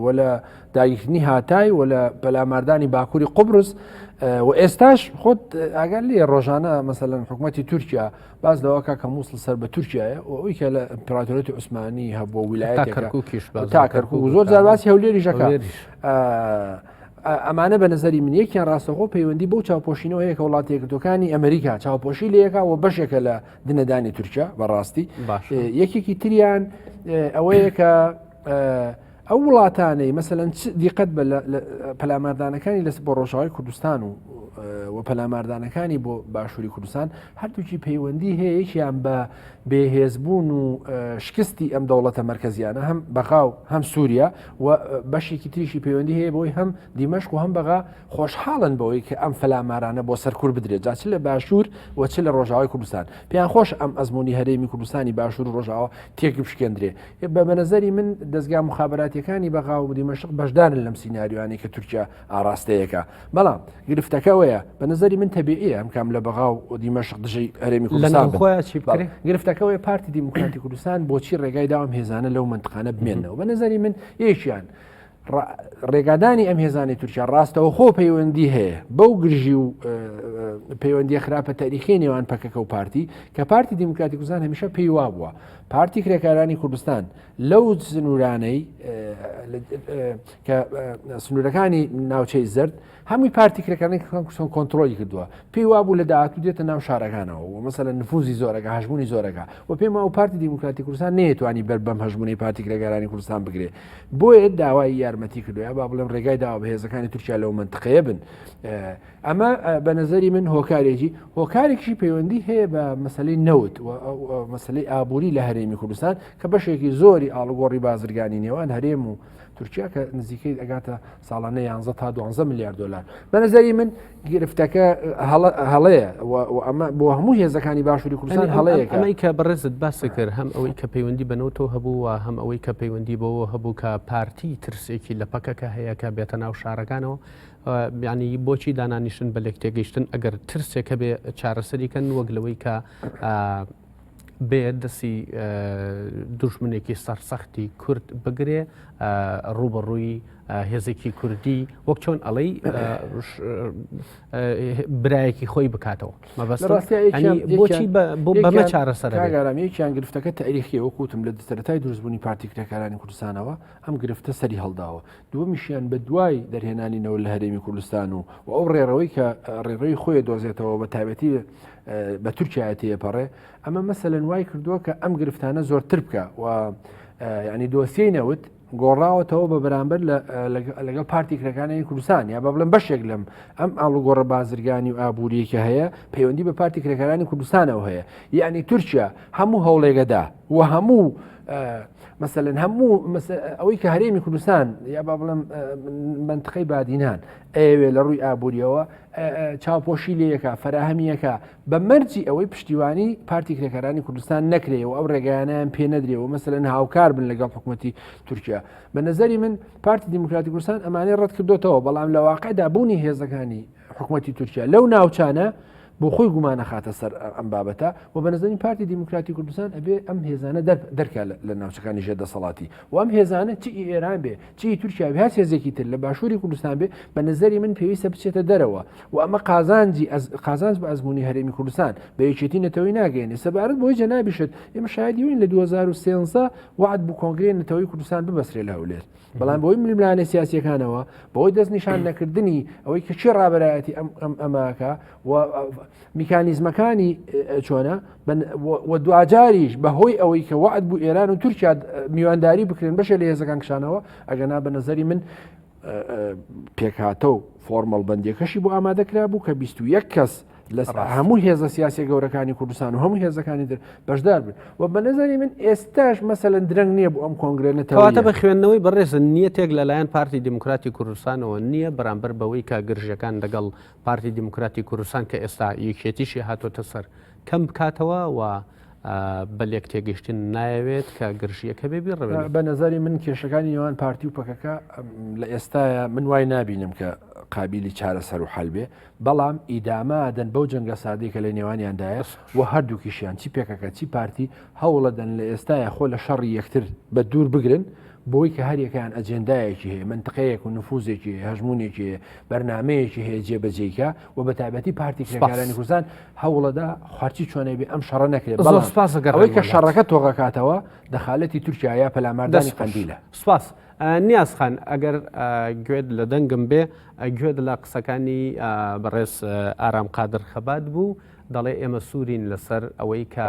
و لە داگیرکردنی هاتای و لە پەلاماردانی باکووری قوبرس و ئێستاش خۆت ئاگەر لێ ڕۆژانە مەسەلەن حکوومەتی تورکیا باز لەوەکە کە مووسڵ سەر بە تورکیایە و ئەوی کە لە ئیمپراتۆریەتی عوسمانی هەبووە ویلایەتێکە تا کەرکووک زۆر جار باسی هەولێریشەکە ئەمانە بە نظری من یەکیان ڕاستەخۆ پەیوەندی بۆ چاوپۆشینەوە هەیە کە وڵاتی یەکگرتوەکانی ئەمریکا چاوپۆشی لەیەکە و بەشێکە لە دنەدانی تورکیا بەڕاستی یەکێکی تریان ئەوەیە کە ئەو وڵاتانەی مەسەلەن دیقەت بە پەلاماردانەکانی لەس بۆ ڕۆژاوای کوردستان و پەلاماردانەکانی بۆ باشووری کوردستان هەردووکی پەیوەندی هەیە یەکیان بە بێهێزبوون و شکستی ئەم دەوڵەتە مەرکەزیانە هەم بەغاو هەم سووریا و بەشێکی تریشی پەیوەندی هەیە بۆی هەم دیمەشق و هەم بەغا خۆشحاڵن بەوەی کە ئەم فەلامارانە بۆ سەرکوور بدرێت جا چ لە باشوور و چ لە ڕۆژاوای کوردستان پێیان خۆش ئەم ئەزمموی هەرێمی کوردستانی باشوور و ڕۆژاوە تێک بشکێندرێ بە نەزەری من دەستگا مخابراتیەکانی بەغا و دیمەشق بەشدارن لەم سیناریوانی کە تورکیا ئاراستەیەەکە بەڵام گرفتەکەوەیە بە نظری من تەبیعیە ئەم کام لە بەغا و دیمەشق دژەی هەرێمی کوردستان گرفتەکەەوەی پارتی دیموکراتی کوردستان بۆچی ڕێگای داوام هێزانە لەو منطقانە بمێنەوە بە نظری من یەکیان ڕێگادانی ئەم هێزانی تورکیا ڕاستەوە خۆ پەیوەندی هەیە بەو گرژی و پەیوەندی خراپە تاریخی نێوان پەکەکە و پارتی کە پارتی دیموکراتی کوردستان هەمیشە پێی وا بووە پارتی کرێکارانی کوردستان لەو سنوورانەی کە سنوورەکانی ناوچەی زرد هەمووی پارتی کرێکارانی کۆنتترۆلی کردووە پێی وا بوو لە داهاتوو دێتە ناو شارەکانەوە و مەسەلەن نفوزی زۆرەکە هەژمونی زۆرەکە و پێم و پارتی دیموکراتی کوردستان نێتوانی بەر بەم هەژمونی پارتی کرێکارانی کوردستان بگرێ بۆیە داوای یارمەتی کردووە با بڵێم ڕێگای داوا بە هێزەکانی تورکیا لەو منطقەیە بن ئەمە بە نظری من هۆکارێکی پەیوەندی هەیە بە مەسلەی نەوت مەسلەی ئابووری لە هەرێمی کوردستان کە بەشێکی زۆری ئاڵگۆڕی بازرگانی نێوان هەرێم و تورکیا کە نزیکەی ئەگاتە ساڵانە 11 تا 12 میلیارد دلار بەنظری من گرفتەکە هەڵەیە ئەمە بۆ هەموو هێزەکانی باشووری کوردستان هەڵەیەکە ئەمەی کە بەڕێزت باس کرد هەم ئەوەی کە پەیوەندی بنەوتەوە هەبوو و هەم ئەوەی کە پەیوەندی بەوە هەبوو کە پارتی ترسێکی لە پەکەکە هەیە کە بێتە ناو شارەکانەوە ینی بۆچی دانانیشتن بە لێک تێگەیشتن ئەگەر ترسێکە بێ چارەسەریکەن وەک لەوەی کە بێ دەستی دوژمنێکی سەرسەختی کورد بگرێ ڕوبەڕووی هێزێکی کوردی وەک چۆن ئەڵەی برایەکی خۆی بکاتەوە بۆچی بەمە چارەسەرگارامەیەکیان گرفتەکە تاریخی وەکوتم لە سەرەتای دروستبوونی پارتی کرێکارانی کوردستانەوە ئەم گرفتە سەری هەڵداوە دووەمیشیان بە دوای دەرهێنانینەوە لە هەرێمی کوردستان و ئەو ڕێڕەوەی کە ڕێڕەوەی خۆی دۆزێتەوە بە تایبەتی بە تورکایەتی پەڕێ ئەمە مەسەلەن وای کردووە کە ئەم گرفتانە زۆرتر بکە و ینی دۆسیەی نەوت گۆڕاوەتەوە بە بەرامبەر لەگەڵ پارتی کرێکارانی کوردستان یا بە بڵم بەشێک لەم ئەم ئاڵوگۆڕە بازرگانی و ئابوووریەکە هەیە پەیوەندی بە پارتی کرێکارانی کوردستانەوە هەیە یعنی تورکیا هەموو هەوڵێگەدا و هەموو مثلەن هەموو ئەوەی کە هەرێمی کوردستان یا با بڵم منتقەی بادینان ئەوێ لە ڕووی ئابوووریەوە چاوپۆشی لەیەکە فەراهەمیەکە بە مەرجی ئەوەی پشتیوانی پارتی کرێکارانی کوردستان نەکرێەوە ئەو ڕێگەیانیان پێ نەدرێەوە مەسەلەن هاوکار بن لەگەڵ حکوومەتی تورکیا بە نظری من پارتی دیموکراتی کوردستان ئەمانەی ڕەت کردوتەوە بەڵام لە واقعدا بوونی هێزەکانی حکوومەتی تورکیا لەو ناوچانە بۆ خۆی گومانە خاتە سەر ئەم بابەتە و بە نظری پارتی دیموکراتی کوردستان ئەبێ ئەم هێزانە دەرکە لە ناوچەکانی ژێردەسەڵاتی و ئەم هێزانە چی ئێران بێ چی تورکیا بێ هەر هێزێکی تر لە باشووری کوردستان بێ بە نظری من پێویستە بچێتە دەرەوە و ئەمە قازانج بە ئەزمموی هەرێمی کوردستان بە یەکێتی نەتەوەی ناگەێنێ سەبارەت بۆی جەنابیشت ئێمە شایدیوین لە 2013 وعد بوو کۆنگرێ نەتەوەی کوردستان ببەسرێ لە هەولێر بەڵام بۆی ململانە سیاسیەکانەوە بەوەی دەستنیشان نەکردنی ئەوەی کە چی ڕابەرایەتی ئەماکە و میکانیزمەکانی چۆنە و دوجاریش بەهۆی ئەوەی کە وعد بوو ئێران و تورکیا میوانداری بکرێن بەشە لە هێزەکان کشانەوە ئەگەنا بە نظری من پێکهاتە و فۆرمەڵ بەندیەکەشی بۆ ئامادەکرا بوو کە 21 کەس لە هەموو هێزە سیاسی گەورەکانی کوردستان و هەموو هێزەکانی در بەشدار بن و بە نظری من ئێستاش مەسەلەن درەنگ نییە بۆ ئەم کۆنگرێنێتەوەتە بە خوێندنەوەی بەڕێز نییە تێک لەلایەن پارتی دیموکراتی کوردستانەوە نییە بەرامبەر بەوەی کە گرژەکان لەگەڵ پارتی دیموکراتی کوردستان کە ئێستا یەکێتیشی هاتۆتە سەر کەم بکاتەوە و بە لێک تێگەشتن نایەوێت کە گرژیەکە بێبی ڕێ بە نظری من کێشەکانی نێوان پارتی و پەکەکە لە ئێستاە من وای نبینم کە قابلی چارەسەر و حەلبێ بەڵام ئیدامادەن بەو جەنگە سادەی کە لە نێوانیاندایە و هەردووکیشیان چی پێکەکە چی پارتی هەوڵەدەن لە ئێستاە خۆ لە شەڕی یەکتر بە دوور بگرن بۆی کە هەریەکان ئەجێندایەکی هەیە منتقەیەک و نفوزێکی هەژمونێکی بەرنمەیەکی هەیە جێبەجێیکە و بە تایبەتی پارتی کرێکارانی کوردستان هەوڵەدا خارچی چۆنەی بێ ئەم شەڕە نەکرێت ئەوەی کە شەڕەکە تۆغەکاتەوە دەخالەتی تورکیا پەلاماردانی قەندیلە سوپاس نیازخان ئەگەر گوێت لە دەنگم بێ گوێت لە قسەکانی بەڕێز ئارام قادر خەبات بوو دەڵێ ئێمە سوورین لەسەر ئەوەی کە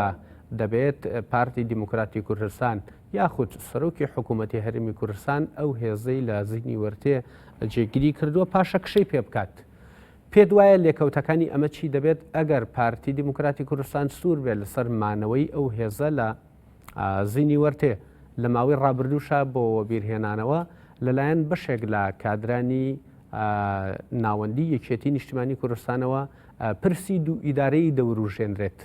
دەبێت پارتی دیموکراتی کوردستان یاخود سەرۆکی حکوومەتی هەرێمی کوردستان ئەو هێزەی لە زیینی وەرتێ جێگیری کردووە پاشە کشەی پێ بکات. پێ دوایە لێکەوتەکانی ئەمە چی دەبێت ئەگەر پارتی دیموکراتی کوردستان سوور بێت لەسەر مانەوەی ئەو هێزە لە زیینی وەرتێ لە ماوەی ڕابردووشە بۆ بیرهێنانەوە لەلایەن بەشێک لە کادرانی ناوەندی یەکێتی نیشتیمانی کوردستانەوە پرسی دوو ئیدارەی دەوروژێنرێت.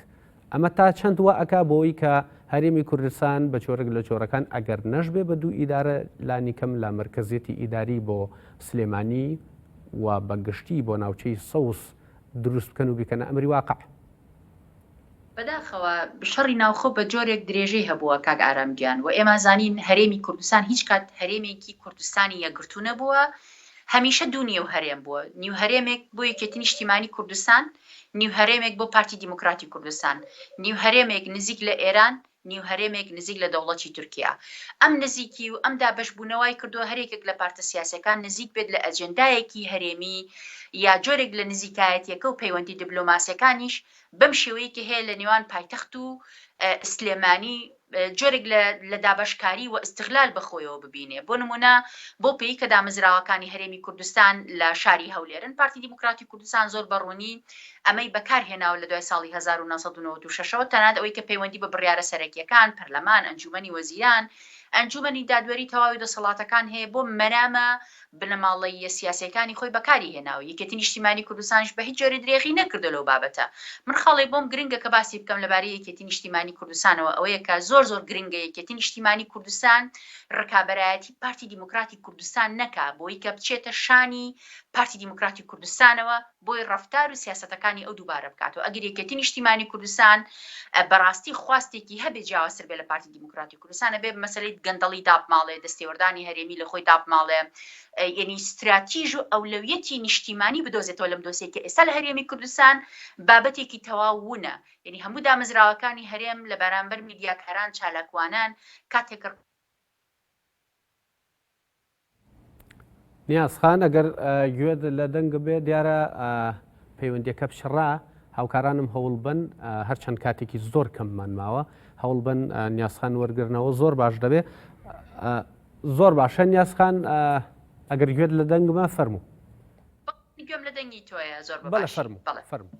ئەمە تا چەند وە ئەکا بۆی کە هەرێمی کوردستان بە چۆرەك لە چۆرەکان ئەگەر نەشبێ بە دوو ئیدارە لانی کەم لە مرکزیەتی ئیداری بۆ سلێمانی و بەگشتی بۆ ناوچەی سەوس دروست بکەن و بیکەنە ئەمری واقع. بەداخەوە شەڕی ناوخۆ بە جۆرێک درێژەی هەبووە کاک ئارامگیان و ئێمە زانین هەرێمی کوردستان هیچ کات هەرێمێکی کوردستانی یەکگرتو نەبووە هەمیشە دوو نیو هەرێم بووە نیو هەرێمێک بۆ یەکێتی نیشتیمانی کوردستان نیو هەرێمێک بۆ پارتی دیموکراتی کوردستان نیو هەرێمێک نزیک لە ئێران نیو هەرێمێک نزیک لە دەوڵەتی تورکیا ئەم نزیکی و ئەم دابەشبوونەوەی کردووە هەرێکێک لە پارتە سیاسەکان نزیک بێت لە ئەجەندایەکی هەرێمی یا جۆرێک لە نزیکایەتیەکە و پەیوەندی دیبلۆماسیەکانیش بەم شێوەیەکی هەیە لە نێوان پایتەخت و سلێمانی جۆرێک لە دابشکاری و استغلال بەخۆیەوە ببینێ بۆ نمونە بۆ پێی کە دامەزراوەکانی هەرێمی کوردستان لە شاری هەولێرن پارتی دیموکراتی کوردستان زۆر بەڕوونی ئەمەی بەکارهێناوە لە دوای ساڵی 1996ەوە تەنانەت ئەوەی کە پەیوەندی بە بڕیارە سەرەکیەکان پەرلەمان ئەنجومەنی وەزیران ئەنجومەنی دادوەری تەواوی دەسەڵاتەکان هەیە بۆ مەرامە بنەماڵەیە سیاسەکانی خۆی بەکاری هێناوە. یەکێتی نیشتیمانی کوردستانش بە هیچ جۆرە درێغی نەکردو لەو بابەتە. من خاڵی بۆم گرنگە کە باسی بکەم لەبارەی یەکێتی نیشتیمانی کوردستانەوە، ئەوەیە کە زۆر گرنگە یەکێتی نیشتیمانی کوردستان ڕکابەرایەتی پارتی دیموکراتی کوردستان نەکا بۆی کە بچێتە شانی پارتی دیموکراتی کوردستانەوە بۆی ڕەفتار و سیاسەتەکانی ئەو دووبارە بکاتەوە. ئەگەر یەکێتی نیشتیمانی کوردستان بەڕاستی خواستێکی هەبێ جیاوازتر بێ لە پارتی دیموکراتی کوردستانە بێ مەسەلەی گەندەڵی داپماڵێ، دەستێوەردانی هەرێمی لە خۆی داپماڵێ، یعنی استراتیژ و ئەولەویەتی نیشتیمانی بدۆزێتەوە لەم دۆسێک کە ئێستا لە هەرێمی کوردستان بابەتێکی تەواوونە. یعنی هەموو دامەزراوەکانی هەرێم لە بەرامبەر میدیاکاران چالاکوانان کاتێک نیازخان ئەگەر گوێت لە دەنگ بێ دیارە پەیوەندیەکە بشڕا هاوکارانم هەوڵ بن هەرچەند کاتێکی زۆر کەممان ماوە هەوڵ بن نیازخان وەرگرنەوە زۆر باش دەبێت. زۆر باشە نیازخان ئەگەر گوێت لە دەنگمە فەرموو. گوێم لە دەنگی تۆیە زۆر فەرموو.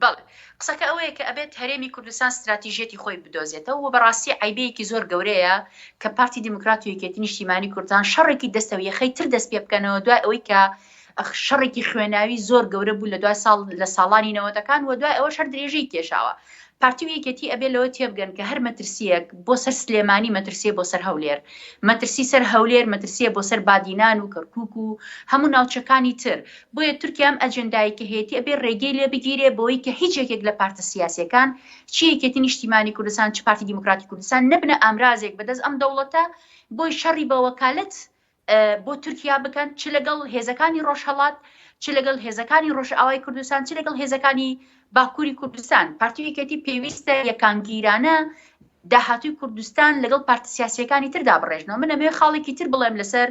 بەڵێ قسەکە ئەوەیە کە ئەبێت هەرێمی کوردستان استراتیژێتی خۆی بدۆزێتەوە و بەڕاستی عیبەیەکی زۆر گەورەیە کە پارتی دیموکراتی و یەکێتی نیشتیمانی کوردستان شەڕێکی دەستەویەخەی تر دەست پێ بکەنەوە دوای ئەوەی کە شەڕێکی خوێناوی زۆر گەورە بوو لە ساڵانی نەوەتەکان و دوای ئەوە شەر درێژەی کێشاوە. پارتی و یەکێتی ئەبێ لەوە تێبگەن کە هەر مەترسیەک بۆ سەر سلێمانی مەترسیە بۆ سەر هەولێر، مەترسی سەر هەولێر مەترسیە بۆ سەر بادینان و کەرکووک و هەموو ناوچەکانی تر. بۆیە تورکیا ئەم ئەجەندایەکە هەیەی ئەبێ ڕێگەی لێ بگیرێ بۆی کە هیچ یەکێک لە پارتە سیاسیەکان چی یەکێتی نیشتیمانی کوردستان چ پارتی دیموکراتی کوردستان نەبنە ئامرازێک بەدەست ئەم دەوڵەتە بۆی شەڕی بە وەکالەت بۆ تورکیا بکەن، چ لەگەڵ هێزەکانی ڕۆژهەڵات، چ لەگەڵ هێزەکانی ڕۆژئاوای کوردستان، چ لەگەڵ هێزەکانی باکووری کوردستان. پارتی یەکێتی پێویستە یەکانگیرانە داهاتووی کوردستان لەگەڵ پارتە سیاسیەکانی تردا بڕێژنەوە. من ئەمێ خاڵێکی تر بڵێم لەسەر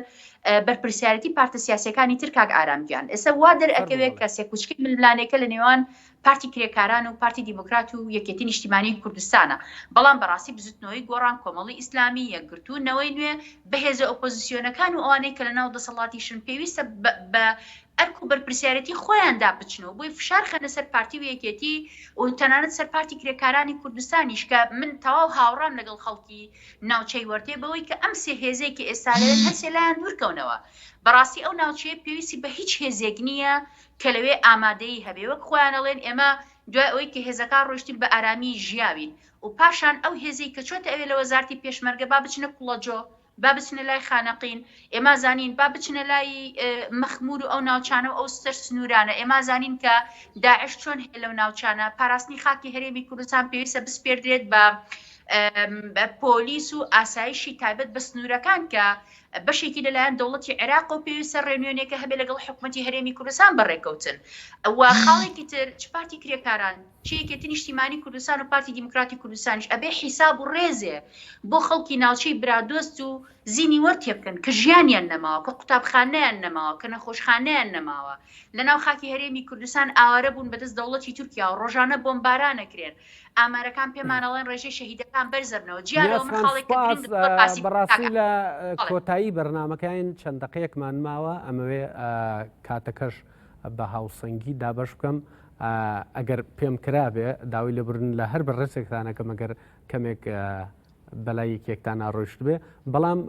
بەرپرسیارەتی پارتە سیاسیەکانی تر کاک ئارامگیان. ئێستا وا دەرئەکەوێت کە سێکوچکی ململانێکە لە نێوان پارتی کرێکاران و پارتی دیموکرات و یەکێتی نیشتیمانی کوردستانە، بەڵام بەڕاستی بزوتنەوەی گۆڕان کۆمەڵی ئیسلامی یەکگرتوونەوەی نوێ بەهێزە ئۆپۆزیسیۆنەکان و ئەوانەی کە لەناو دەسەڵاتیشن پێویستە بە ئەرک و بەرپرسیارەتی خۆیان دابچنەوە بۆی فشار خەنە سەر پارتی و یەکێتی و تەنانەت سەر پارتی کرێکارانی کوردستانیش کە من تەواو هاوڕام لەگەڵ خەڵکی ناوچەی وەرتێ بەوەی کە ئەم سێ هێزێکی ئێستا لەوێن هەرسێ لایەن دوورکەونەوە. بەڕاستی ئەو ناوچەیە پێویستی بە هیچ هێزێک نییە کە لەوێ ئامادەی هەبێ، وەک خۆیان ئەڵێن ئێمە دوای ئەوەی کە هێزەکان ڕۆیشتین بە ئارامی ژیاوین و پاشان ئەو هێزەی کە چۆتە ئەوێ لە وەزارەتی پێشمەرگە با بچنە کوڵەجۆ، با بچنە لای خانەقین، ئێمە زانین با بچنە لای مەخمور و ئەو ناوچانە و ئەو سەر سنوورانە. ئێمە زانین کە داعش چۆن هەیە لەو ناوچانە. پاراستنی خاکی هەرێمی کوردستان پێویستە بسپێردرێت بە پۆلیس و ئاسایشی تایبەت بە سنوورەکان کە بەشێکی لەلایەن دەوڵەتی عێراق و پێویستە ڕێنوێنێکە هەبێ لەگەڵ حکوومەتی هەرێمی کوردستان بەڕێکەوتن. و خاڵێکی تر چ پارتی کرێکاران چ یەکێتی نیشتیمانی کوردستان و پارتی دیموکراتی کوردستانیش ئەبێ حیساب و ڕێزێ بۆ خەڵکی ناوچەی برادۆست و زینی وەرتێ بکەن کە ژیانیان نەماوە، کە قوتابخانەیان نەماوە، کە نەخۆشخانەیان نەماوە. لەناو خاکی هەرێمی کوردستان ئاوارە بوون بەدەست دەوڵەتی تورکیا و ڕۆژانە بۆمبارانەکرێن. ئامارەکان پێمانەڵێن ڕێژەی شەهیدەکان بەرزەبنەوە. جیانەوە من خاڵێکی بەڕاستی لە کۆتایی بەرنامەکەین چەند دقەیەکمان ماوە ئەمەوێ کاتەکەش بە هاوسەنگی دابەش بکەم. ئەگەر پێم کرابێ داوای لەبرن لە هەر بەڕێزێکتانەکە مەگەر کەمێک بەلای یەکێکتان ناڕۆشت بێ، بەڵام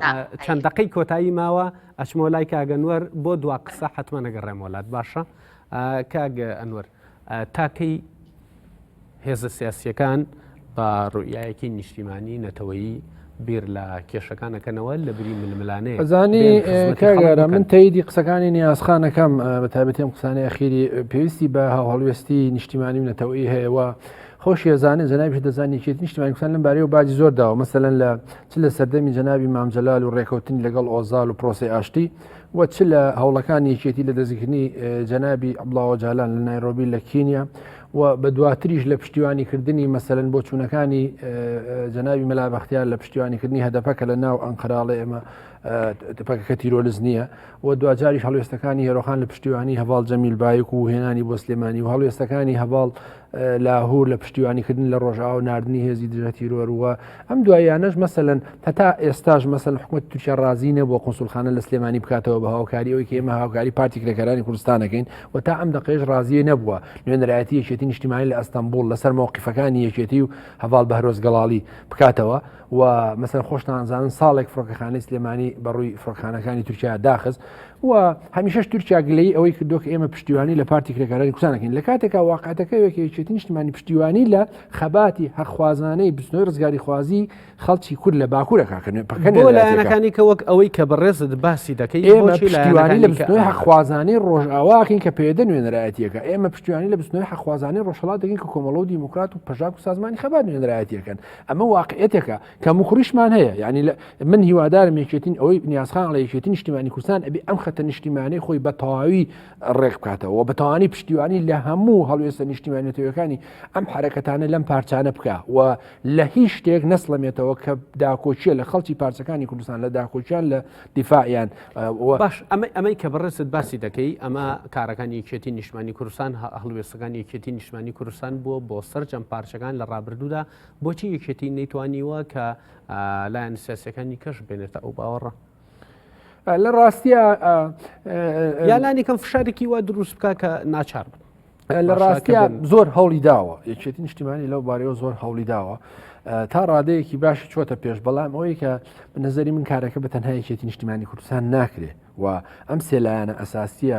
چەند دقەی کۆتایی ماوە ئەچمۆ لای کاگەنوەر بۆ دوا قسە حتممە نەگەڕێم وڵات. باشە کاگە ئەنوەر، تاکەی هێزە سیاسیەکان بە ڕوئایەکی نیشتیمانی نەتەوەیی بیر لە کێشەکانەکەنەوە لە بری ململانەیە. ئەزانی کاگەرە من تاییدی قسەکانی نیازخانەکەم بە تایبەتیم قسانەی ئەخیری پێویستی بە هەڵوێستی نیشتیمانی و نەتەوەیی هەیەوە. خۆشی ێزانێ جەنابیش دەزانی کێتی نیشتیمانی کوردستان لەم بارەیەوە باجی زۆر داوە، مەسەلەن چ لە سەردەمی جەنابی مامجەلال و ڕێکەوتنی لەگەڵ ئۆزال و پرۆسی ئاشتی و چ لە هەوڵەکانی یەکێتی لە دەستگیرنی جەنابی عەبدوڵڵا ئۆجالان لە نایرۆبی لە کینیا و بە دواتریش لە پشتیوانیکردنی مەسەلەن بۆ چوونەکانی جەنابی مەلا بەختیار لە پشتیوانیکردنی هەدەپەکە لە ناو ئەنقەراڵێ ئێمە پەکەکە تیرۆلز نییە و دوجاریش هەڵوێستەکانی هێرۆخان لە پشتیوانی هەواڵ جەمیل بایک و هێنانی بۆ سلێمانی و هەڵوێستەکانی هەواڵ لاهور لە پشتیوانیکردن لە ڕۆژاو نردنی هێزی دژە تیرۆروە ئەم دوایانەش مەسەلەن هەتا ئێستاش مەسەل حکوومەت تورکیا ڕازی نەبووە قونسولخانە لە سلێمانی بکاتەوە بە هاوکاریەوەی کە ئێمە هاوکاری پارتی کرێکەکانی کوردستانەکەین و تا ئەم دقێژ ڕازیە نەبووە نوێنەرایەتی یەکێتی نیشتیمانی لە ئەستەمبول لەسەر مووقیفەکانی یەکێتی و هەواڵ بەهرۆز گەڵاڵی بکاتەوە و مەسەن خۆشتانزانن ساڵێک فڕۆکەخانەی سلێمانی بەڕووی فڕۆکخانەکانی تورکیا داخست و هەمیشەش تورکیا گلەی ئەوەی کردو کە ئێمە پشتیوانی لە پارتی کرێکەکانی کوردستانەکەین لە کاتێکا واقعەتەکە یەکێتی نیشتیمانی پشتیوانی لە خەباتی هەرخوازانەی بستنەوەی ڕزگاری خوازی خەڵکی کورد لە باکوورەکەکردن بۆ لایەنەکانی کە وەک ئەوەی کە بەڕێزت باسی دەکەی ئێمە پشتیوانی لە بستنەوەی حەخوازانەی ڕۆژئاواکەین کە پێدە نوێنەرایەتیەکە ئێمە پشتیوانی لە بستنەوەی حەخوازانەی ڕۆژهەڵات دەکەین کە کۆمەڵە و دیموکرات و پەژاک و سازمانی خەبات نوێنەرایەتیەکەن ئەمە واقعەتێکە کە مخوریشمان هەیە یعنی من هیوادارم یەکێتین ئەوەی نیازخان لە یەکێتی نیشتیمانی کوردستان ئەبێ ئەم خەتە نیشتیمانی خۆی بە تەواوی ڕێک بکاتەوە بە تەوانی پشتیوانی لە هەموو هەڵوێستە نیشتیمانێتەوەکانی ئەم حرەکەتانە لەم پارچانە بکە و لە هیچ شتێک نەسڵەمێتەوە کە داکۆچیە لە خەڵکی پارچەکانی کوردستان لە داکۆچیان لە دیفاعیان باش ئەمەی کە بەڕێزت باسی دەکەی ئەمە کارەکانی یەکێتی نیشتیمانی کوردستان هەڵوێستەکانی یەکێتی نیشتیمانی کوردستان بووە بۆ سەرجەم پارچەکان لە ڕابردوودا بۆچی یەکێتی نەیتوانیوە کە لایەن سیاسیەکانی کەش بێنێتە ئەو باوەڕە لە ڕاستیە یالانی کەم فشارێکی وا دروست بکە کە ناچار لە ڕاستیە زۆر هەوڵی داوە یەکێتی نیشتیمانی لەو بارەوە زۆر هەوڵی داوە تا ڕادەیەکی باشی چۆتە پێش بەڵام ئەوەی کە بنەزەری من کارەکە بە تەنها یەکێتی نیشتیمانی کوردستان ناکرێ و ئەم سێلایەنە ئەساسیە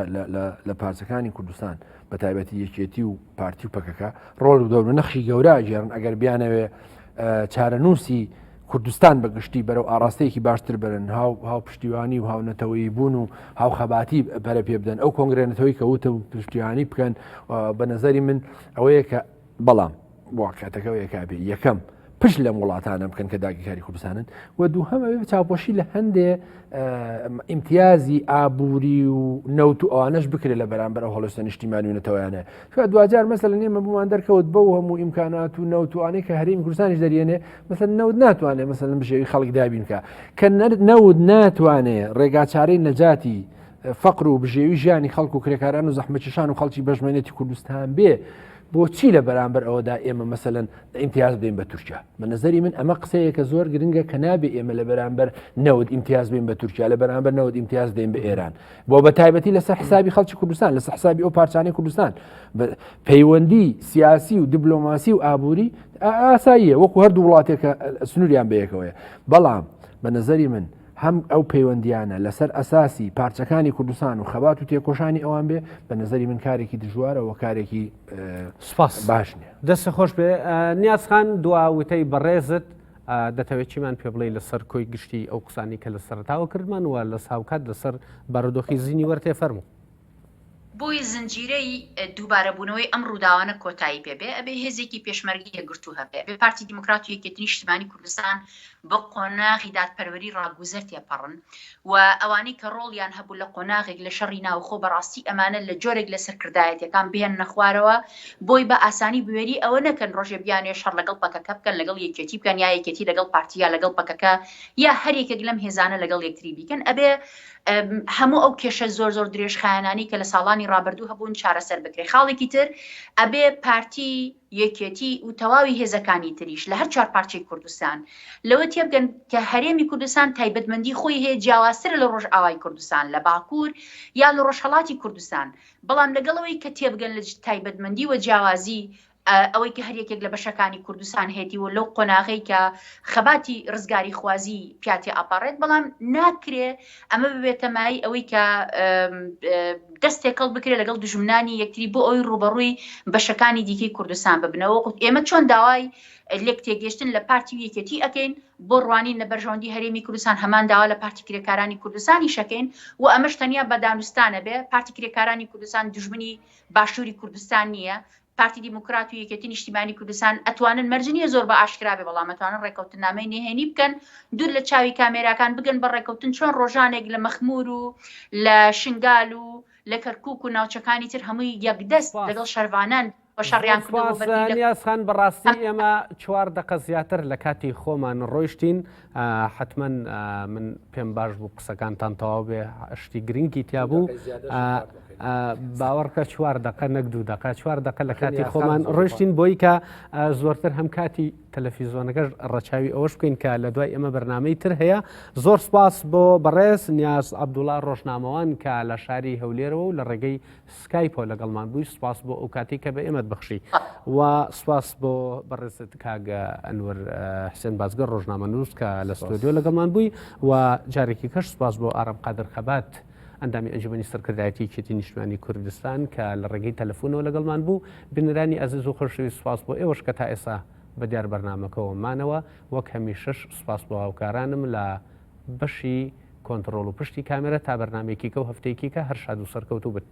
لە پارچەکانی کوردستان بە تایبەتی یەکێتی و پارتی و پەکەکە ڕۆڵ و دەور نەخشی گەورە ئەجێڕن ئەگەر بیانەوێ چارەنووسی کوردستان بەگشتی بەرەو ئاراستەیەکی باشتر برن هاو پشتیوانی و هاونەتەوەی بوون و هاو خەباتی بەرە پێ بدەن ئەو کۆنگرێنەتەوەی کەوتە و پشتیوانی بکەن بە نەزەری من ئەوەیە کە بەڵام واقعەتەکەەوەی کابێ یەکەم پشت لەم وڵاتانە بکەن کە داگیرکاری کوردستانن و دووهەمەوێ چاوپۆشی لە هەندێ ئیمتیازی ئابووری و نەوت و ئەوانەش بکرێت لە بەرامبەر ئەو هەڵۆستە نیشتیمانیونەتەوەیانە دوجار مەسەلەن ئێمە بمان دەرکەوت بەو هەموو ئیمکانات و نەوتوانەی کە هەرێمی کوردستانیش دەریێنێ مەسەن نەوت ناتوانێت مەسەلەن بژێوی خەڵک دابینکە کە نەوت ناتوانێت ڕێگاچارەی نەجاتی فەقر و بژێوی ژیانی خەڵک و کرێکاران و زەحمەتکێشان و خەڵکی بەژمێنێتی کوردستان بێ بۆچی لە بەرامبەر ئەوەدا ئێمە مەسەلەن ئیمتیاز بدەین بە تورکیا بە نەزەری من ئەمە قسەیەکە زۆر گرنگە کە نابێ ئێمە لە بەرامبەر نەوت ئیمتیاز بین بە تورکیا لە بەرامبەر نەوت ئیمتیاز دەین بە ئێران بۆ بە تایبەتی لەسەر حسابی خەڵکی کوردستان لەسەر حسابی ئەو پارچانەی کوردستان پەیوەندی سیاسی و دیبلۆماسی و ئابووری ئاساییە وەکو هەردوو وڵاتێکە سنووریان بەیەکەوەیە بەڵام بە نەزەری من هەم ئەو پەیوەندیانە لەسەر ئەساسی پارچەکانی کوردستان و خەبات و تێکۆشانی ئەوان بێ بە نەزەری من کارێکی دژوارە و کارێکی سپاس باش نیە دەستە خۆش بێ نیازخان دواوتەی بەڕێزت دەتەوێت چیمان پێ بڵێ لەسەر کۆی گشتی ئەو قسانی کە لە سەرتاوە کردمان و لە ساوکات لەسەر بارودۆخی زیینی وەرتێ فەرموو بۆی زنجیرەی دووبارەبوونەوەی ئەم ڕووداوانە کۆتایی پێبێ ئەبێ هێزێکی پێشمەرگی هەگرتو هەبێ بێ پارتی دیموکرات و یەکێتی نیشتیمانی کوردستان بە قۆناغی دادپەروەری ڕاگوزەر تێپەڕن و ئەوانەی کە ڕۆڵیان هەبوو لە قۆناغێک لە شەڕی ناوخۆ بەڕاستی ئەمانە لە جۆرێک لە سەرکردایەتەکان بێن نەخوارەوە بۆی بە ئاسانی بوێری ئەوە نەکەن ڕۆژێ بیانێ شەڕ لەگەڵ پەکەکە بکەن لەگەڵ یەکێتی بکەن یا یەکێتی لەگەڵ پارتیا لەگەڵ پەکەکە یا هەر یەکێک لەم هێزانە لەگەڵ یەکتری بیکەن ئەبێ هەموو ئەو کێشە زۆر درێژ خایانانی کە لە ساڵانی ڕابردوو هەبوون چارەسەر بکرێ خاڵێکی تر ئەبێ پارتی یەکێتی و تەواوی هێزەکانی تریش لە هەر چوار پارچەی کوردستان لەوە تێبگەن کە هەرێمی کوردستان تایبەتمەندی خۆی هەیە جیاوازتر لە ڕۆژئاوای کوردستان لە باکوور یا لە ڕۆژهەڵاتی کوردستان بەڵام لەگەڵەوەی کە تێبگەن لە تایبەتمەندی و جیاوازی ئەوەی کە هەر یەکێک لە بەشەکانی کوردستان هێتیوە لەو قۆناغی کە خەباتی ڕزگاری خوازی پیاتی ئاپارێت بەڵام ناکرێ ئەمە ببێتە مای ئەوەی کە دەستێکەڵ بکرێت لەگەڵ دژمنانی یەکتری بۆ ئەوی ڕوبەڕووی بەشەکانی دیکەی کوردستان ببنەوە ئێمە چۆن داوای لێک تێگەشتن لە پارتی یەکێتی ئەکەین بۆ ڕوانین لە بەرژەوەندی هەرێمی کوردستان هەمان داوا لە پارتی کرێکارانی کوردستانی شەکەین و ئەمەش تەنیا بە دانوستانە بێ پارتی کرێکارانی کوردستان دژمنی باشووری کوردستان نییە پارتی دیموکرات و یەکێتی نیشتیمانی کوردستان ئەتوانن مەرجنیە زۆر بە ئاشکرا بێ بەڵام ئەتوانن ڕێکەوتنامەی نهێنی بکەن دوور لە چاوی کامێراکان بگەن بە ڕێکەوتن چۆن ڕۆژانێک لە مەخمور و لە شنگال و لە کەرکووک و ناوچەکانی تر هەمووی یەکدەست لەگەڵ شەروانان نیازخان بەڕاستی ئێمە 4 دقە زیاتر لە کاتی خۆمان ڕۆیشتین حتمما من پێم باش بوو قسەکانتان تەواو بێ شتی گرنگی تیا بوو باوەڕکە 4 دقە نەک 2 دقە 4 دقە لە کاتی خۆمان ڕۆشتین بۆی کە زۆرتر هەم کاتی تەلەڤیزۆنەکەش ڕەچاوی ئەوەش بکەین کە لە دوای ئێمە بەرنامەی تر هەیە. زۆر سپاس بۆ بەڕێز نیاز عەبدوڵڵا ڕۆژنامەوان کە لە شاری هەولێرەوە و لە ڕێگەی سکایپۆ لەگەڵمان بووی. سپاس بۆ ئەو کاتی کە بە ئێمەت بەخشی و سپاس بۆ بەڕێزت کاگە ئەنوەر حسێن بازگەر ڕۆژنامە نووس کە لە ستۆدیۆ لەگەڵمان بووی و جارێکی کەش سپاس بۆ ئارەم قادر خەبات ئەندامی ئەنجومەنی سەرکردایەتی کێتی نیشتمانی کوردستان کە لە ڕێگەی تەلەفۆنەوە لەگەڵمان بوو. بنەرانی ئەزیز و خۆشەویست سپاس بۆ ئێوەش کە تا ئێستا بە دیار بەرنامەکەەوەمانەوە وەک هەمیشەش سپاس بۆ هاوکارانم لە بەشی کۆنتترۆل و پشتی کامێرە تا بەرنمێکی کە و هەفتەیەکی کە هەر شاد و سەرکەوتوو بن.